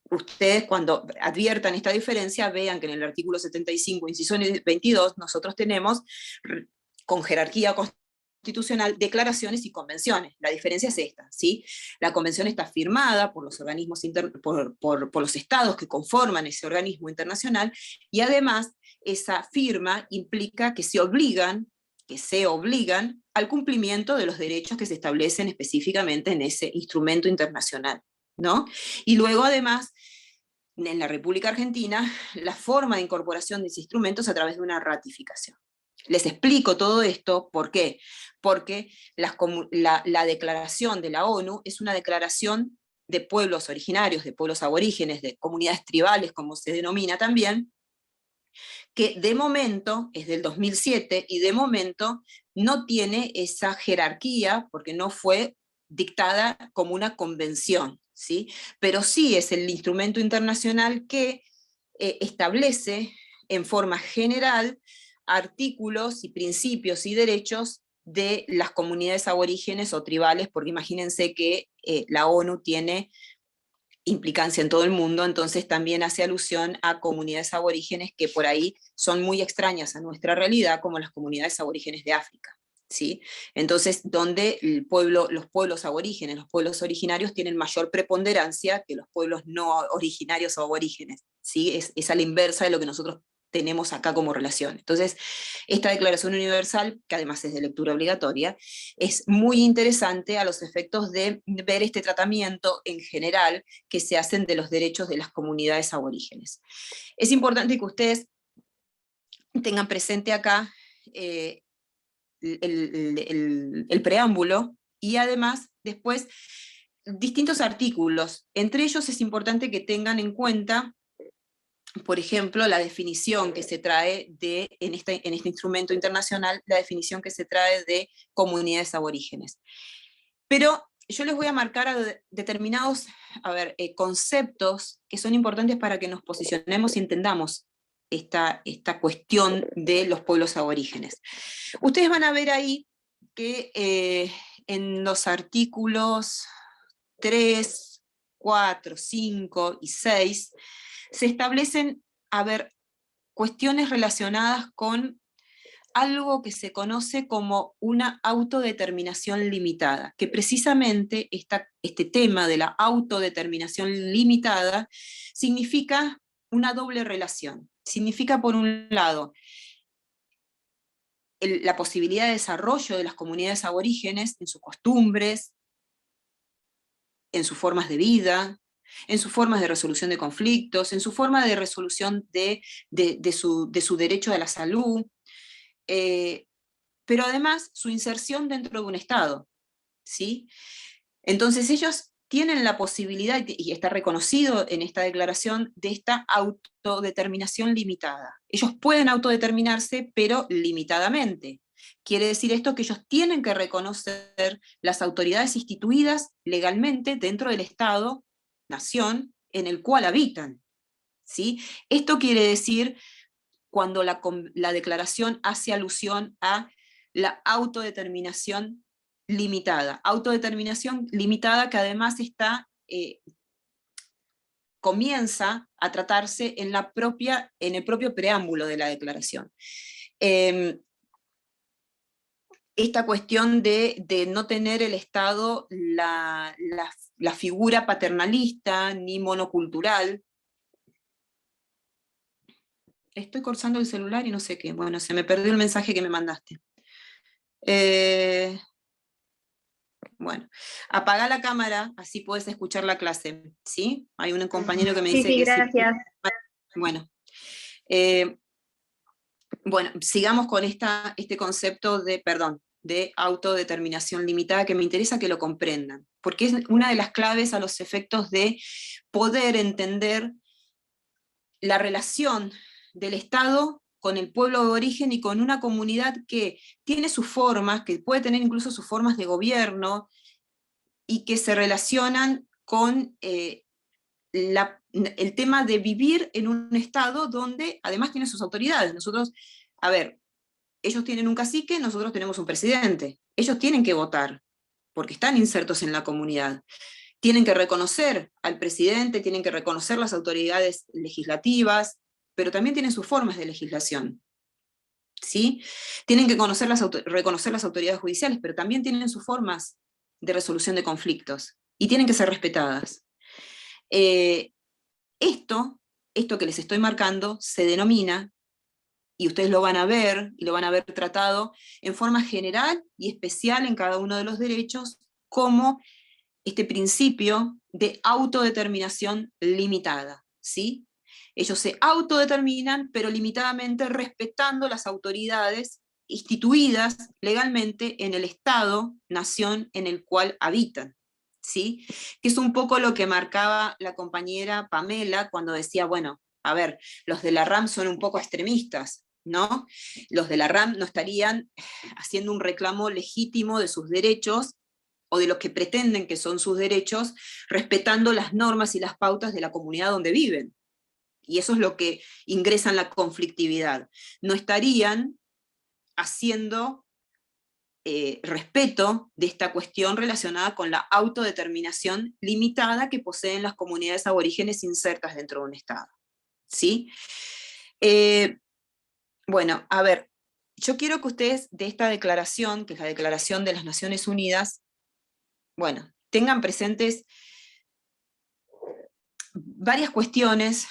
Ustedes, cuando adviertan esta diferencia, vean que en el artículo 75, inciso 22, nosotros tenemos, con jerarquía constitucional, declaraciones y convenciones. La diferencia es esta, ¿sí? La convención está firmada por los organismos por los estados que conforman ese organismo internacional, y además esa firma implica que se obligan al cumplimiento de los derechos que se establecen específicamente en ese instrumento internacional, ¿no? Y luego además, en la República Argentina, la forma de incorporación de ese instrumento es a través de una ratificación. Les explico todo esto, ¿por qué? Porque la declaración de la ONU es una declaración de pueblos originarios, de pueblos aborígenes, de comunidades tribales, como se denomina también, que de momento, es del 2007, y de momento no tiene esa jerarquía, porque no fue dictada como una convención, ¿sí? Pero sí es el instrumento internacional que establece en forma general artículos y principios y derechos de las comunidades aborígenes o tribales, porque imagínense que la ONU tiene implicancia en todo el mundo, entonces también hace alusión a comunidades aborígenes que por ahí son muy extrañas a nuestra realidad, como las comunidades aborígenes de África, ¿sí? Entonces, donde los pueblos aborígenes, los pueblos originarios tienen mayor preponderancia que los pueblos no originarios o aborígenes, ¿sí? Es a la inversa de lo que nosotros tenemos acá como relación. Entonces, esta Declaración Universal, que además es de lectura obligatoria, es muy interesante a los efectos de ver este tratamiento en general que se hacen de los derechos de las comunidades aborígenes. Es importante que ustedes tengan presente acá el preámbulo, y además después distintos artículos. Entre ellos es importante que tengan en cuenta, por ejemplo, la definición que se trae en este instrumento internacional, la definición que se trae de comunidades aborígenes. Pero yo les voy a marcar determinados conceptos que son importantes para que nos posicionemos y entendamos esta cuestión de los pueblos aborígenes. Ustedes van a ver ahí que en los artículos 3, 4, 5 y 6, se establecen, cuestiones relacionadas con algo que se conoce como una autodeterminación limitada, que precisamente este tema de la autodeterminación limitada significa una doble relación. Significa, por un lado, la posibilidad de desarrollo de las comunidades aborígenes en sus costumbres, en sus formas de vida, en sus formas de resolución de conflictos, en su forma de resolución de su derecho a la salud, pero además su inserción dentro de un Estado, ¿sí? Entonces ellos tienen la posibilidad, y está reconocido en esta declaración, de esta autodeterminación limitada. Ellos pueden autodeterminarse, pero limitadamente. Quiere decir esto que ellos tienen que reconocer las autoridades instituidas legalmente dentro del Estado, nación, en el cual habitan, ¿sí? Esto quiere decir cuando la declaración hace alusión a la autodeterminación limitada que además comienza a tratarse en el propio preámbulo de la declaración. Esta cuestión de no tener el Estado la figura paternalista ni monocultural. Estoy cortando el celular y no sé qué. Bueno, se me perdió el mensaje que me mandaste. Bueno, apagá la cámara, así puedes escuchar la clase, ¿sí? Hay un compañero que me dice Sí, que gracias. sí. Bueno, sigamos con este concepto de autodeterminación limitada, que me interesa que lo comprendan, porque es una de las claves a los efectos de poder entender la relación del Estado con el pueblo de origen y con una comunidad que tiene sus formas, que puede tener incluso sus formas de gobierno, y que se relacionan con el tema de vivir en un Estado donde además tiene sus autoridades. Nosotros, a ver, ellos tienen un cacique, nosotros tenemos un presidente. Ellos tienen que votar, porque están insertos en la comunidad. Tienen que reconocer al presidente, tienen que reconocer las autoridades legislativas, pero también tienen sus formas de legislación, ¿sí? Tienen que reconocer las autoridades judiciales, pero también tienen sus formas de resolución de conflictos, y tienen que ser respetadas. Esto que les estoy marcando se denomina, y ustedes lo van a ver, y lo van a ver tratado en forma general y especial en cada uno de los derechos, como este principio de autodeterminación limitada, ¿sí? Ellos se autodeterminan, pero limitadamente respetando las autoridades instituidas legalmente en el Estado, nación en el cual habitan, ¿sí? Que es un poco lo que marcaba la compañera Pamela cuando decía, bueno, a ver, los de la RAM son un poco extremistas, ¿no? Los de la RAM no estarían haciendo un reclamo legítimo de sus derechos, o de lo que pretenden que son sus derechos, respetando las normas y las pautas de la comunidad donde viven. Y eso es lo que ingresa en la conflictividad. No estarían haciendo respeto de esta cuestión relacionada con la autodeterminación limitada que poseen las comunidades aborígenes insertas dentro de un Estado, ¿sí? Bueno, a ver, yo quiero que ustedes de esta declaración, que es la Declaración de las Naciones Unidas, bueno, tengan presentes varias cuestiones,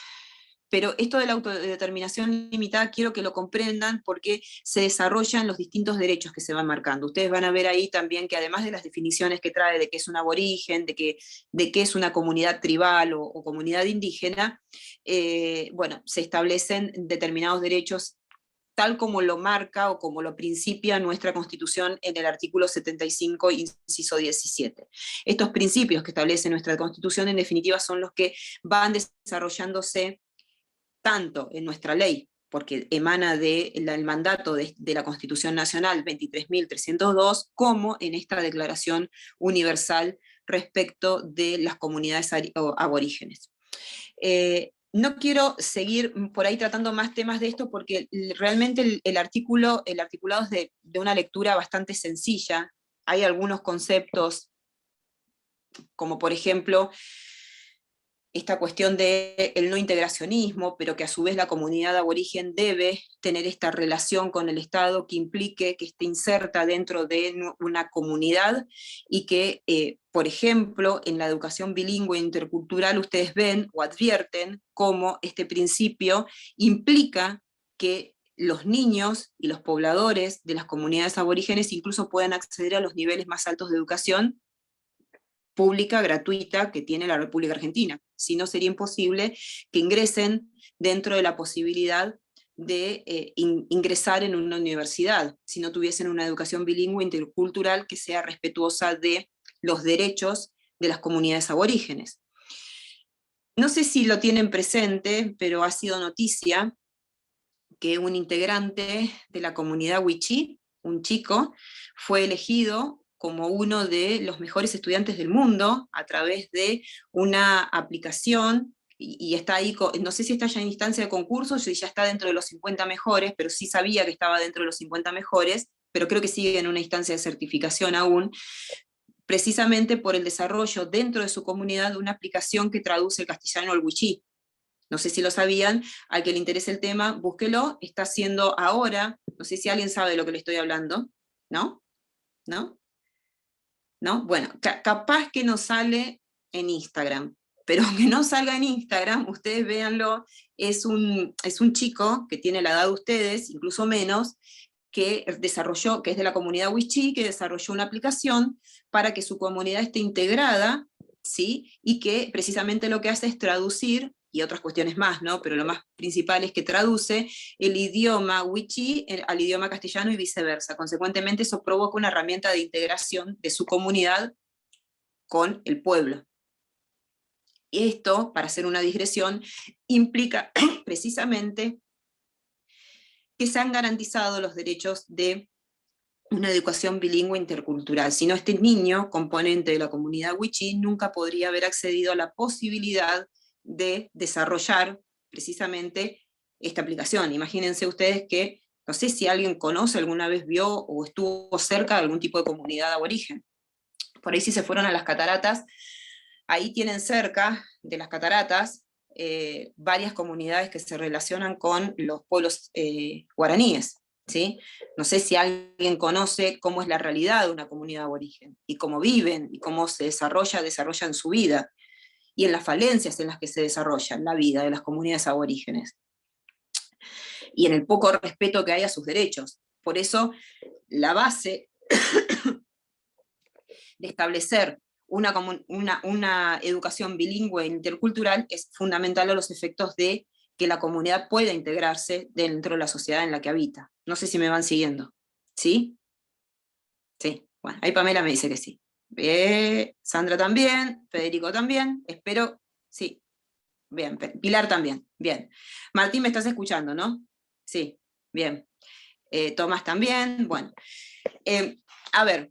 pero esto de la autodeterminación limitada quiero que lo comprendan porque se desarrollan los distintos derechos que se van marcando. Ustedes van a ver ahí también que además de las definiciones que trae de qué es un aborigen, de qué es una comunidad tribal o comunidad indígena, bueno, se establecen determinados derechos tal como lo marca o como lo principia nuestra Constitución en el artículo 75, inciso 17. Estos principios que establece nuestra Constitución, en definitiva, son los que van desarrollándose tanto en nuestra ley, porque emana del mandato de la Constitución Nacional 23.302, como en esta Declaración Universal respecto de las comunidades aborígenes. No quiero seguir por ahí tratando más temas de esto porque realmente el articulado es de una lectura bastante sencilla. Hay algunos conceptos, como por ejemplo esta cuestión del no integracionismo, pero que a su vez la comunidad aborigen debe tener esta relación con el Estado que implique que esté inserta dentro de una comunidad y que, por ejemplo, en la educación bilingüe intercultural ustedes ven o advierten cómo este principio implica que los niños y los pobladores de las comunidades aborígenes incluso puedan acceder a los niveles más altos de educación pública, gratuita, que tiene la República Argentina. Si no, sería imposible que ingresen dentro de la posibilidad de ingresar en una universidad, si no tuviesen una educación bilingüe intercultural que sea respetuosa de los derechos de las comunidades aborígenes. No sé si lo tienen presente, pero ha sido noticia que un integrante de la comunidad wichí, un chico, fue elegido como uno de los mejores estudiantes del mundo a través de una aplicación, y está ahí, no sé si está ya en instancia de concurso, si ya está dentro de los 50 mejores, pero sí sabía que estaba dentro de los 50 mejores, pero creo que sigue en una instancia de certificación aún, precisamente por el desarrollo dentro de su comunidad de una aplicación que traduce el castellano al wichí. No sé si lo sabían, al que le interese el tema, búsquelo, está haciendo ahora, no sé si alguien sabe de lo que le estoy hablando, ¿no? ¿No? ¿No? Bueno, capaz que no sale en Instagram, pero aunque no salga en Instagram, ustedes véanlo, es un chico que tiene la edad de ustedes, incluso menos, que desarrolló, que es de la comunidad wichí, que desarrolló una aplicación para que su comunidad esté integrada, ¿sí? Y que precisamente lo que hace es traducir, y otras cuestiones más, ¿no? Pero lo más principal es que traduce el idioma wichí al idioma castellano y viceversa. Consecuentemente, eso provoca una herramienta de integración de su comunidad con el pueblo. Esto, para hacer una digresión, implica precisamente que se han garantizado los derechos de una educación bilingüe intercultural. Si no, este niño, componente de la comunidad wichí, nunca podría haber accedido a la posibilidad de desarrollar precisamente esta aplicación. Imagínense ustedes que, no sé si alguien conoce, alguna vez vio o estuvo cerca de algún tipo de comunidad aborigen. Por ahí si se fueron a las cataratas, ahí tienen cerca de las cataratas varias comunidades que se relacionan con los pueblos guaraníes, ¿sí? No sé si alguien conoce cómo es la realidad de una comunidad aborigen, y cómo viven, y cómo se desarrollan su vida, y en las falencias en las que se desarrolla la vida de las comunidades aborígenes, y en el poco respeto que hay a sus derechos. Por eso, la base de establecer una educación bilingüe e intercultural es fundamental a los efectos de que la comunidad pueda integrarse dentro de la sociedad en la que habita. No sé si me van siguiendo. ¿Sí? Sí. Bueno, ahí Pamela me dice que sí. Sandra también, Federico también, espero, sí. Bien, Pilar también, bien. Martín, ¿me estás escuchando, no? Sí, bien. Tomás también, bueno. A ver,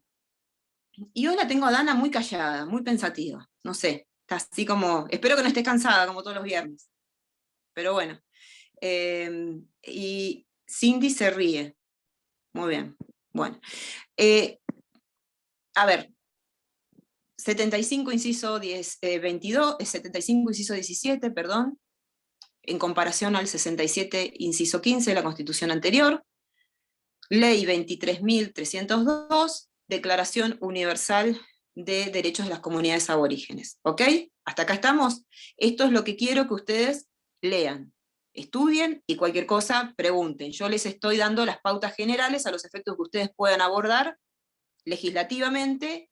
y hoy la tengo a Dana muy callada, muy pensativa, no sé, está así como, espero que no estés cansada como todos los viernes, pero bueno. Y Cindy se ríe, muy bien, bueno. A ver, 75 inciso 22, 75 inciso 17, perdón, en comparación al 67 inciso 15 de la Constitución anterior, Ley 23.302, Declaración Universal de Derechos de las Comunidades Aborígenes. ¿Ok? ¿Hasta acá estamos? Esto es lo que quiero que ustedes lean, estudien y cualquier cosa pregunten. Yo les estoy dando las pautas generales a los efectos que ustedes puedan abordar legislativamente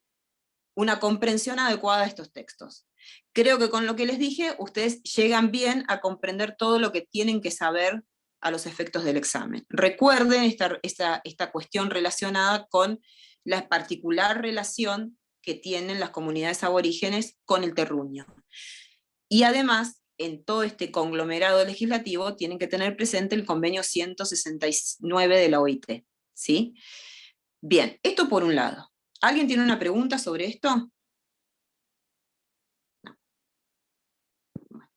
una comprensión adecuada de estos textos. Creo que con lo que les dije, ustedes llegan bien a comprender todo lo que tienen que saber a los efectos del examen. Recuerden esta cuestión relacionada con la particular relación que tienen las comunidades aborígenes con el terruño. Y además, en todo este conglomerado legislativo, tienen que tener presente el convenio 169 de la OIT. ¿Sí? Bien, esto por un lado. ¿Alguien tiene una pregunta sobre esto? No. Bueno.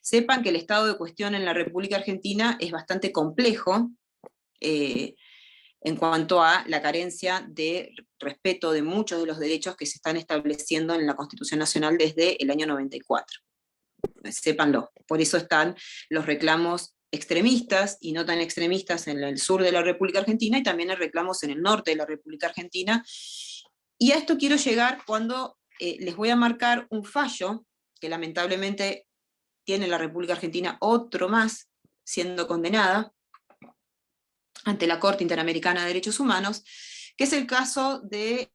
Sepan que el estado de cuestión en la República Argentina es bastante complejo en cuanto a la carencia de respeto de muchos de los derechos que se están estableciendo en la Constitución Nacional desde el año 94. Sépanlo. Por eso están los reclamos extremistas y no tan extremistas en el sur de la República Argentina, y también hay reclamos en el norte de la República Argentina. Y a esto quiero llegar cuando les voy a marcar un fallo que lamentablemente tiene la República Argentina, otro más, siendo condenada ante la Corte Interamericana de Derechos Humanos, que es el caso de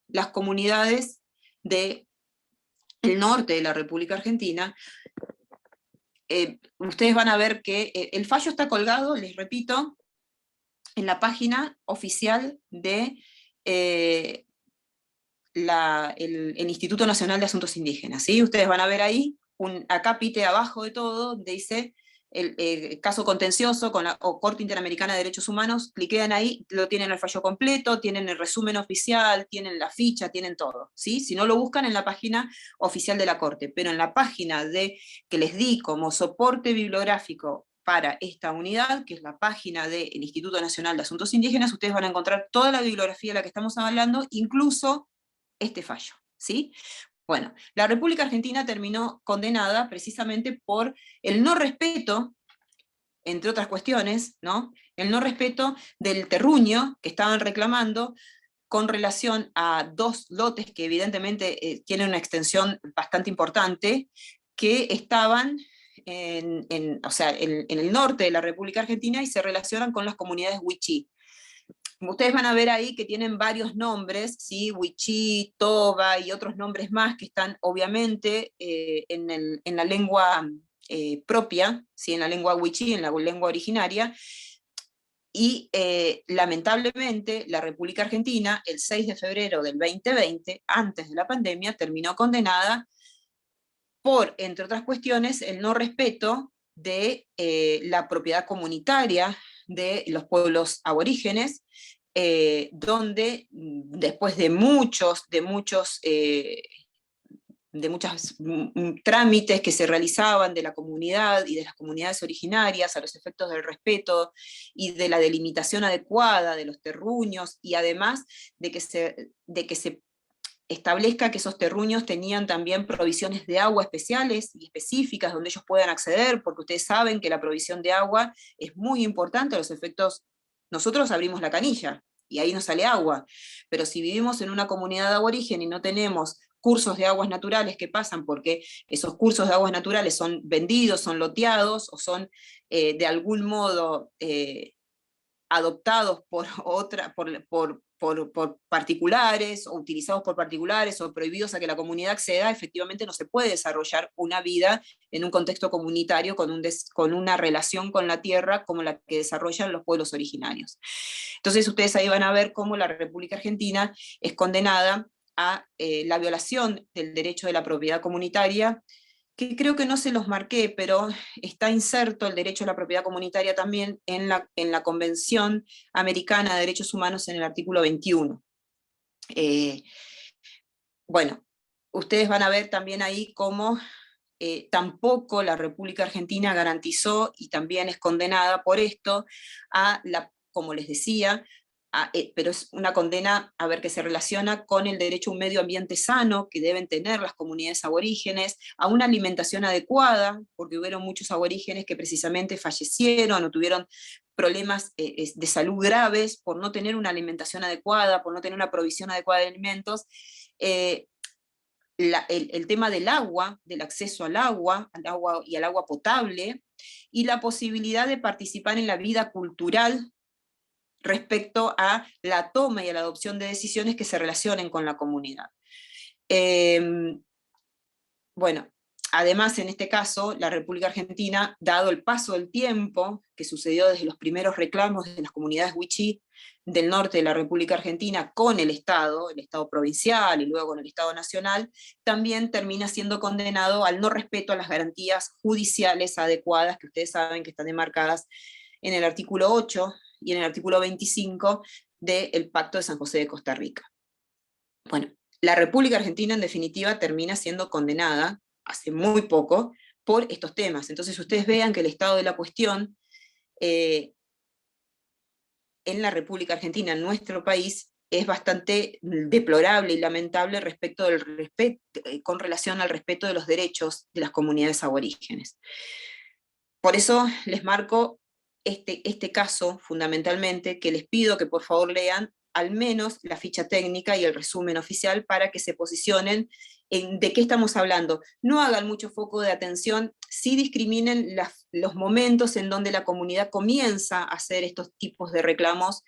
las comunidades del norte de la República Argentina, ustedes van a ver que el fallo está colgado, les repito, en la página oficial de el Instituto Nacional de Asuntos Indígenas, ¿sí? Ustedes van a ver ahí un acápite abajo de todo, donde dice el caso contencioso o Corte Interamericana de Derechos Humanos, cliquean ahí, lo tienen el fallo completo, tienen el resumen oficial, tienen la ficha, tienen todo, ¿sí? Si no lo buscan en la página oficial de la Corte, pero en la página que les di como soporte bibliográfico para esta unidad, que es la página del Instituto Nacional de Asuntos Indígenas, ustedes van a encontrar toda la bibliografía de la que estamos hablando, incluso este fallo, ¿sí? Bueno, la República Argentina terminó condenada precisamente por el no respeto, entre otras cuestiones, ¿no? El no respeto del terruño que estaban reclamando con relación a 2 lotes que evidentemente tienen una extensión bastante importante, que estaban en el norte de la República Argentina y se relacionan con las comunidades wichí. Ustedes van a ver ahí que tienen varios nombres, ¿sí? Wichí, Toba y otros nombres más que están obviamente en la lengua propia, ¿sí? En la lengua wichí, en la lengua originaria, y lamentablemente la República Argentina, el 6 de febrero del 2020, antes de la pandemia, terminó condenada por, entre otras cuestiones, el no respeto de la propiedad comunitaria de los pueblos aborígenes, donde después de muchos trámites que se realizaban de la comunidad y de las comunidades originarias a los efectos del respeto y de la delimitación adecuada de los terruños, y además de que se establezca que esos terruños tenían también provisiones de agua especiales y específicas donde ellos puedan acceder, porque ustedes saben que la provisión de agua es muy importante a los efectos. Nosotros abrimos la canilla y ahí nos sale agua, pero si vivimos en una comunidad aborigen y no tenemos cursos de aguas naturales que pasan porque esos cursos de aguas naturales son vendidos, son loteados o son de algún modo adoptados por particulares, o utilizados por particulares, o prohibidos a que la comunidad acceda, efectivamente no se puede desarrollar una vida en un contexto comunitario con una relación con la tierra como la que desarrollan los pueblos originarios. Entonces ustedes ahí van a ver cómo la República Argentina es condenada a la violación del derecho de la propiedad comunitaria, que creo que no se los marqué, pero está inserto el derecho a la propiedad comunitaria también en la Convención Americana de Derechos Humanos en el artículo 21. Bueno, ustedes van a ver también ahí cómo tampoco la República Argentina garantizó, y también es condenada por esto, como les decía, pero es una condena, a ver, que se relaciona con el derecho a un medio ambiente sano que deben tener las comunidades aborígenes, a una alimentación adecuada, porque hubieron muchos aborígenes que precisamente fallecieron o tuvieron problemas de salud graves por no tener una alimentación adecuada, por no tener una provisión adecuada de alimentos. El tema del agua, del acceso al agua y al agua potable, y la posibilidad de participar en la vida cultural respecto a la toma y a la adopción de decisiones que se relacionen con la comunidad. Bueno, además en este caso, la República Argentina, dado el paso del tiempo que sucedió desde los primeros reclamos de las comunidades wichí del norte de la República Argentina con el Estado provincial y luego con el Estado nacional, también termina siendo condenado al no respeto a las garantías judiciales adecuadas, que ustedes saben que están enmarcadas en el artículo 8 y en el artículo 25 del Pacto de San José de Costa Rica. Bueno, la República Argentina en definitiva termina siendo condenada hace muy poco por estos temas. Entonces ustedes vean que el estado de la cuestión en la República Argentina, en nuestro país, es bastante deplorable y lamentable con relación al respeto de los derechos de las comunidades aborígenes. Por eso les marco este caso fundamentalmente, que les pido que por favor lean al menos la ficha técnica y el resumen oficial para que se posicionen en de qué estamos hablando. No hagan mucho foco de atención, sí discriminen los momentos en donde la comunidad comienza a hacer estos tipos de reclamos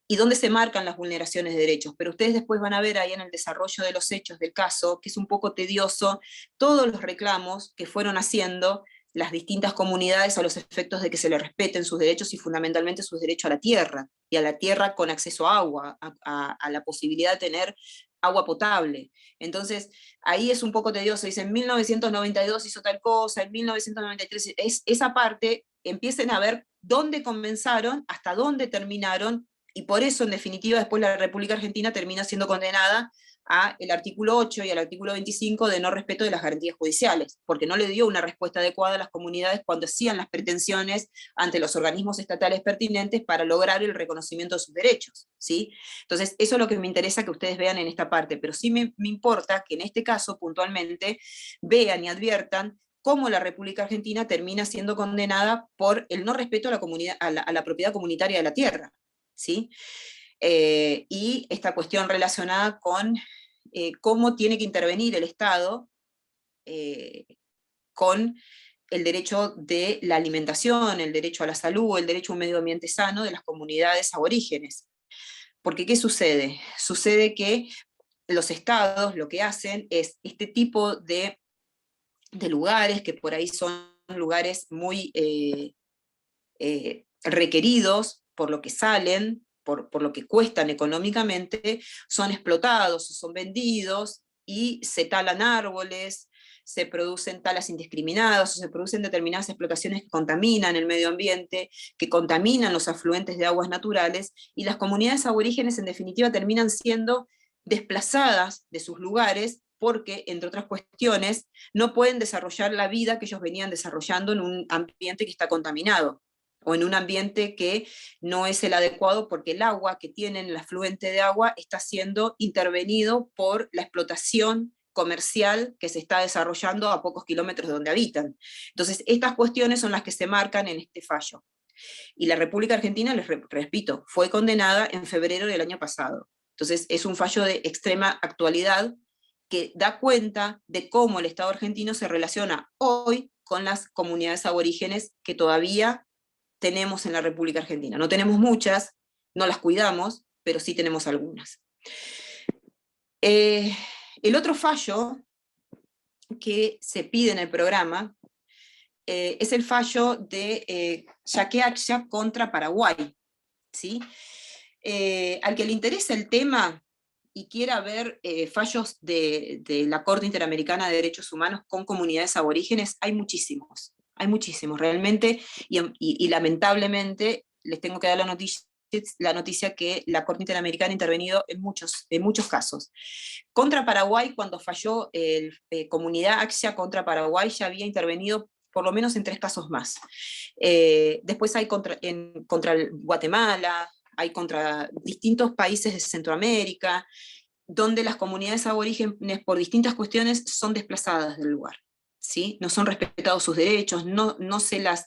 y dónde se marcan las vulneraciones de derechos, pero ustedes después van a ver ahí en el desarrollo de los hechos del caso, que es un poco tedioso, todos los reclamos que fueron haciendo las distintas comunidades a los efectos de que se les respeten sus derechos y fundamentalmente sus derechos a la tierra, y a la tierra con acceso a agua, a la posibilidad de tener agua potable. Entonces, ahí es un poco tedioso, dicen, en 1992 hizo tal cosa, en 1993, esa parte, empiecen a ver dónde comenzaron, hasta dónde terminaron, y por eso, en definitiva, después la República Argentina termina siendo condenada al artículo 8 y al artículo 25 de no respeto de las garantías judiciales, porque no le dio una respuesta adecuada a las comunidades cuando hacían las pretensiones ante los organismos estatales pertinentes para lograr el reconocimiento de sus derechos, ¿sí? Entonces, eso es lo que me interesa que ustedes vean en esta parte, pero sí me importa que en este caso, puntualmente, vean y adviertan cómo la República Argentina termina siendo condenada por el no respeto a la, a la propiedad comunitaria de la tierra, ¿sí? Y esta cuestión relacionada con cómo tiene que intervenir el Estado con el derecho de la alimentación, el derecho a la salud, el derecho a un medio ambiente sano de las comunidades aborígenes. Porque ¿qué sucede? Sucede que los estados lo que hacen es este tipo de lugares, que por ahí son lugares muy requeridos por lo que salen, por lo que cuestan económicamente, son explotados, son vendidos, y se talan árboles, se producen talas indiscriminadas, o se producen determinadas explotaciones que contaminan el medio ambiente, que contaminan los afluentes de aguas naturales, y las comunidades aborígenes en definitiva terminan siendo desplazadas de sus lugares porque, entre otras cuestiones, no pueden desarrollar la vida que ellos venían desarrollando en un ambiente que está contaminado, o en un ambiente que no es el adecuado porque el agua que tienen, el afluente de agua, está siendo intervenido por la explotación comercial que se está desarrollando a pocos kilómetros de donde habitan. Entonces, estas cuestiones son las que se marcan en este fallo. Y la República Argentina, les repito, fue condenada en febrero del año pasado. Entonces, es un fallo de extrema actualidad que da cuenta de cómo el Estado argentino se relaciona hoy con las comunidades aborígenes que todavía tenemos en la República Argentina. No tenemos muchas, no las cuidamos, pero sí tenemos algunas. El otro fallo que se pide en el programa es el fallo de Yaqueaxia contra Paraguay, ¿sí? Al que le interese el tema y quiera ver fallos de la Corte Interamericana de Derechos Humanos con comunidades aborígenes, hay muchísimos realmente, y lamentablemente les tengo que dar la noticia que la Corte Interamericana ha intervenido en muchos casos. Contra Paraguay, cuando falló Comunidad Axia contra Paraguay, ya había intervenido por lo menos en 3 casos más. Después hay contra Guatemala, hay contra distintos países de Centroamérica, donde las comunidades aborígenes por distintas cuestiones son desplazadas del lugar, ¿sí? No son respetados sus derechos, no se las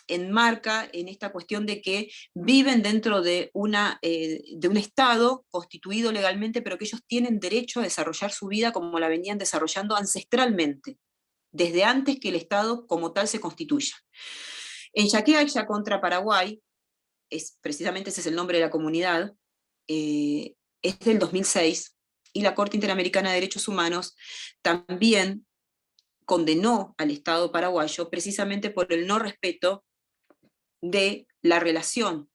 enmarca en esta cuestión de que viven dentro de un Estado constituido legalmente, pero que ellos tienen derecho a desarrollar su vida como la venían desarrollando ancestralmente, desde antes que el Estado como tal se constituya. En Yaqueaxia contra Paraguay, precisamente ese es el nombre de la comunidad, es del 2006, y la Corte Interamericana de Derechos Humanos también condenó al Estado paraguayo precisamente por el no respeto de la relación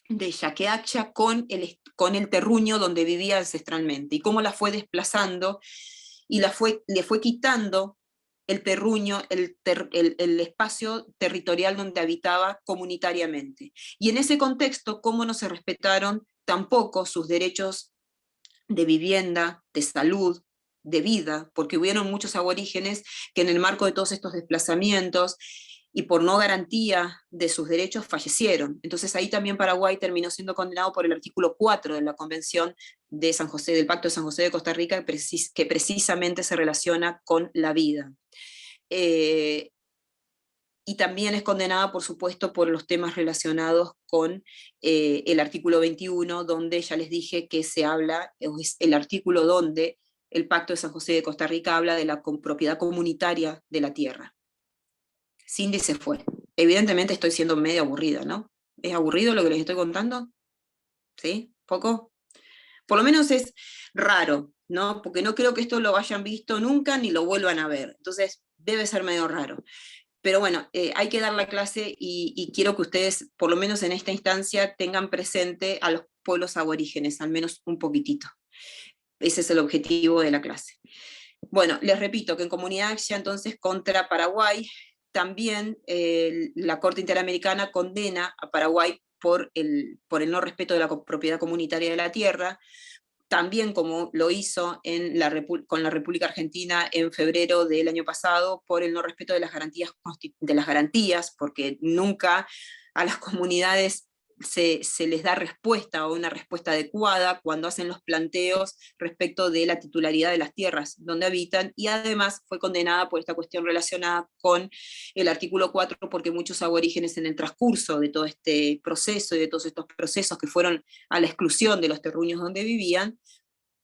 de Yaqueaxia con el terruño donde vivía ancestralmente, y cómo la fue desplazando y le fue quitando el terruño, el espacio territorial donde habitaba comunitariamente. Y en ese contexto, cómo no se respetaron tampoco sus derechos de vivienda, de salud, de vida, porque hubieron muchos aborígenes que en el marco de todos estos desplazamientos y por no garantía de sus derechos fallecieron. Entonces ahí también Paraguay terminó siendo condenado por el artículo 4 de la Convención de San José, del Pacto de San José de Costa Rica, que precisamente se relaciona con la vida. Y también es condenada, por supuesto, por los temas relacionados con el artículo 21, donde ya les dije que se habla, es el artículo donde el Pacto de San José de Costa Rica habla de la propiedad comunitaria de la tierra. Cindy se fue. Evidentemente estoy siendo medio aburrida, ¿no? ¿Es aburrido lo que les estoy contando? ¿Sí? ¿Poco? Por lo menos es raro, ¿no? Porque no creo que esto lo hayan visto nunca ni lo vuelvan a ver. Entonces, debe ser medio raro. Pero bueno, hay que dar la clase y quiero que ustedes, por lo menos en esta instancia, tengan presente a los pueblos aborígenes, al menos un poquitito. Ese es el objetivo de la clase. Bueno, les repito que en Comunidad Acción, entonces, contra Paraguay, también la Corte Interamericana condena a Paraguay por el no respeto de la propiedad comunitaria de la tierra, también como lo hizo con la República Argentina en febrero del año pasado, por el no respeto de las garantías, porque nunca a las comunidades se les da respuesta o una respuesta adecuada cuando hacen los planteos respecto de la titularidad de las tierras donde habitan, y además fue condenada por esta cuestión relacionada con el artículo 4, porque muchos aborígenes en el transcurso de todo este proceso y de todos estos procesos que fueron a la exclusión de los terruños donde vivían,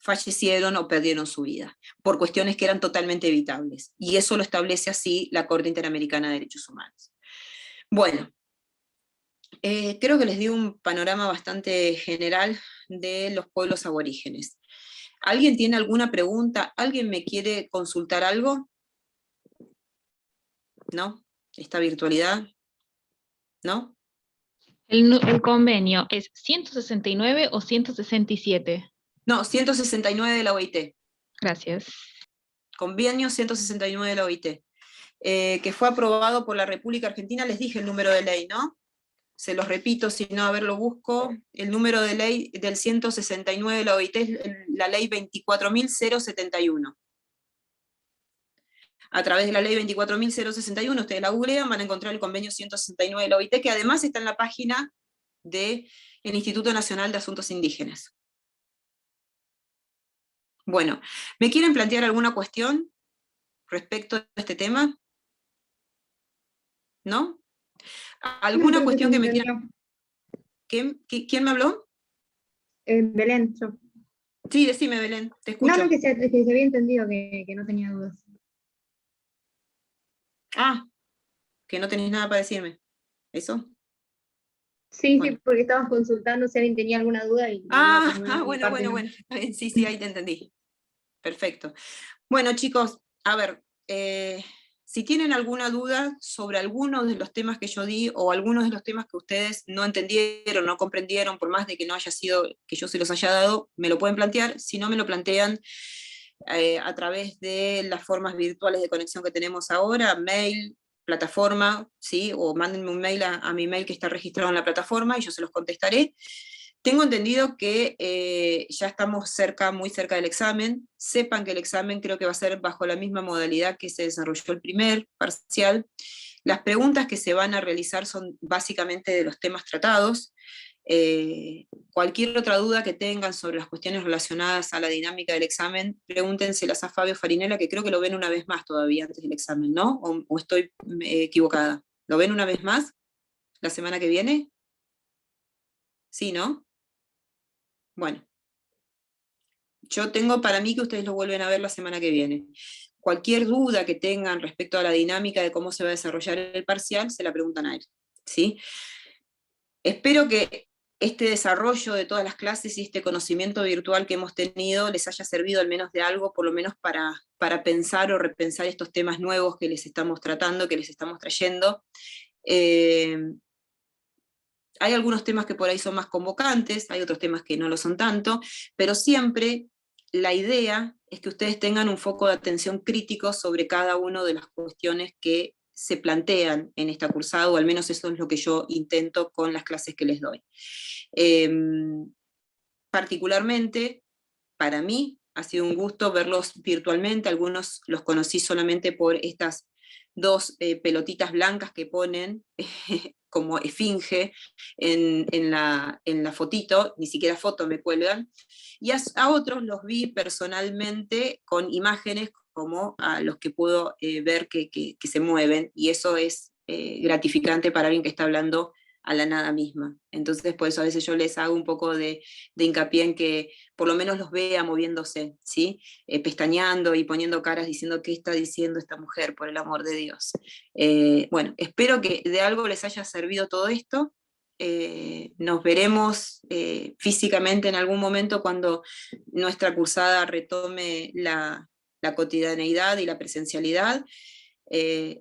fallecieron o perdieron su vida, por cuestiones que eran totalmente evitables. Y eso lo establece así la Corte Interamericana de Derechos Humanos. Bueno, creo que les di un panorama bastante general de los pueblos aborígenes. ¿Alguien tiene alguna pregunta? ¿Alguien me quiere consultar algo? ¿No? ¿Esta virtualidad? ¿No? ¿El convenio es 169 o 167? No, 169 de la OIT. Gracias. Convenio 169 de la OIT. Que fue aprobado por la República Argentina, les dije el número de ley, ¿no? Se los repito, si no, a ver, lo busco. El número de ley del 169 de la OIT es la ley 24.071. A través de la ley 24.061, ustedes la googlean, van a encontrar el convenio 169 de la OIT, que además está en la página del Instituto Nacional de Asuntos Indígenas. Bueno, ¿me quieren plantear alguna cuestión respecto a este tema? ¿No? ¿Alguna cuestión que me quieran? ¿Quién me habló? Belén, yo. Sí, decime, Belén, te escucho. No, que se había entendido que no tenía dudas. Ah, que no tenés nada para decirme. ¿Eso? Sí, Bueno. sí, porque estabas consultando si alguien tenía alguna duda. Bueno. Está bien, sí, ahí te entendí. Perfecto. Bueno, chicos, a ver, si tienen alguna duda sobre alguno de los temas que yo di, o algunos de los temas que ustedes no entendieron, no comprendieron, por más de que no haya sido que yo se los haya dado, me lo pueden plantear. Si no, me lo plantean a través de las formas virtuales de conexión que tenemos ahora, mail, plataforma, ¿sí? O mándenme un mail a mi mail que está registrado en la plataforma y yo se los contestaré. Tengo entendido que ya estamos muy cerca del examen. Sepan que el examen creo que va a ser bajo la misma modalidad que se desarrolló el primer parcial. Las preguntas que se van a realizar son básicamente de los temas tratados. Cualquier otra duda que tengan sobre las cuestiones relacionadas a la dinámica del examen, pregúntenselas a Fabio Farinella, que creo que lo ven una vez más todavía antes del examen, ¿no? ¿O estoy equivocada? ¿Lo ven una vez más la semana que viene? Sí, ¿no? Bueno. Yo tengo para mí que ustedes lo vuelven a ver la semana que viene. Cualquier duda que tengan respecto a la dinámica de cómo se va a desarrollar el parcial, se la preguntan a él, ¿sí? Espero que este desarrollo de todas las clases y este conocimiento virtual que hemos tenido les haya servido al menos de algo, por lo menos para pensar o repensar estos temas nuevos que les estamos tratando, que les estamos trayendo. Hay algunos temas que por ahí son más convocantes, hay otros temas que no lo son tanto, pero siempre la idea es que ustedes tengan un foco de atención crítico sobre cada una de las cuestiones que se plantean en esta cursada, o al menos eso es lo que yo intento con las clases que les doy. Particularmente, para mí, ha sido un gusto verlos virtualmente. Algunos los conocí solamente por estas dos pelotitas blancas que ponen como esfinge en la fotito, ni siquiera foto me cuelgan, y a otros los vi personalmente con imágenes como a los que puedo ver que se mueven, y eso es gratificante para alguien que está hablando a la nada misma. Entonces, por eso a veces yo les hago un poco de hincapié en que por lo menos los vea moviéndose, ¿sí? Pestañeando y poniendo caras diciendo qué está diciendo esta mujer, por el amor de Dios. Bueno, espero que de algo les haya servido todo esto. nos veremos físicamente en algún momento cuando nuestra cursada retome la cotidianeidad y la presencialidad.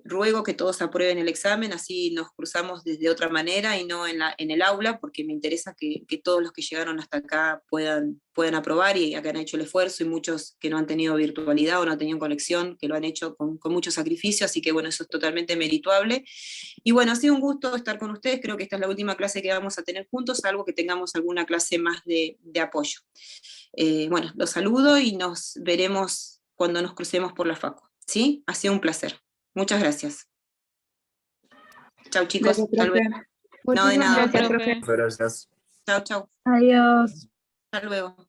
Ruego que todos aprueben el examen, así nos cruzamos desde otra manera y no en el aula, porque me interesa que todos los que llegaron hasta acá puedan aprobar y que han hecho el esfuerzo, y muchos que no han tenido virtualidad o no han tenido conexión, que lo han hecho con mucho sacrificio, así que bueno, eso es totalmente merituable. Y bueno, ha sido un gusto estar con ustedes, creo que esta es la última clase que vamos a tener juntos, salvo que tengamos alguna clase más de apoyo. Bueno, los saludo y nos veremos cuando nos crucemos por la facu, ¿sí? Ha sido un placer. Muchas gracias. Chau, chicos. Gracias, Hasta luego. profe. No, de Muchísimas nada. gracias, Profe. profe. Gracias. Chau, chau. Adiós. Hasta luego.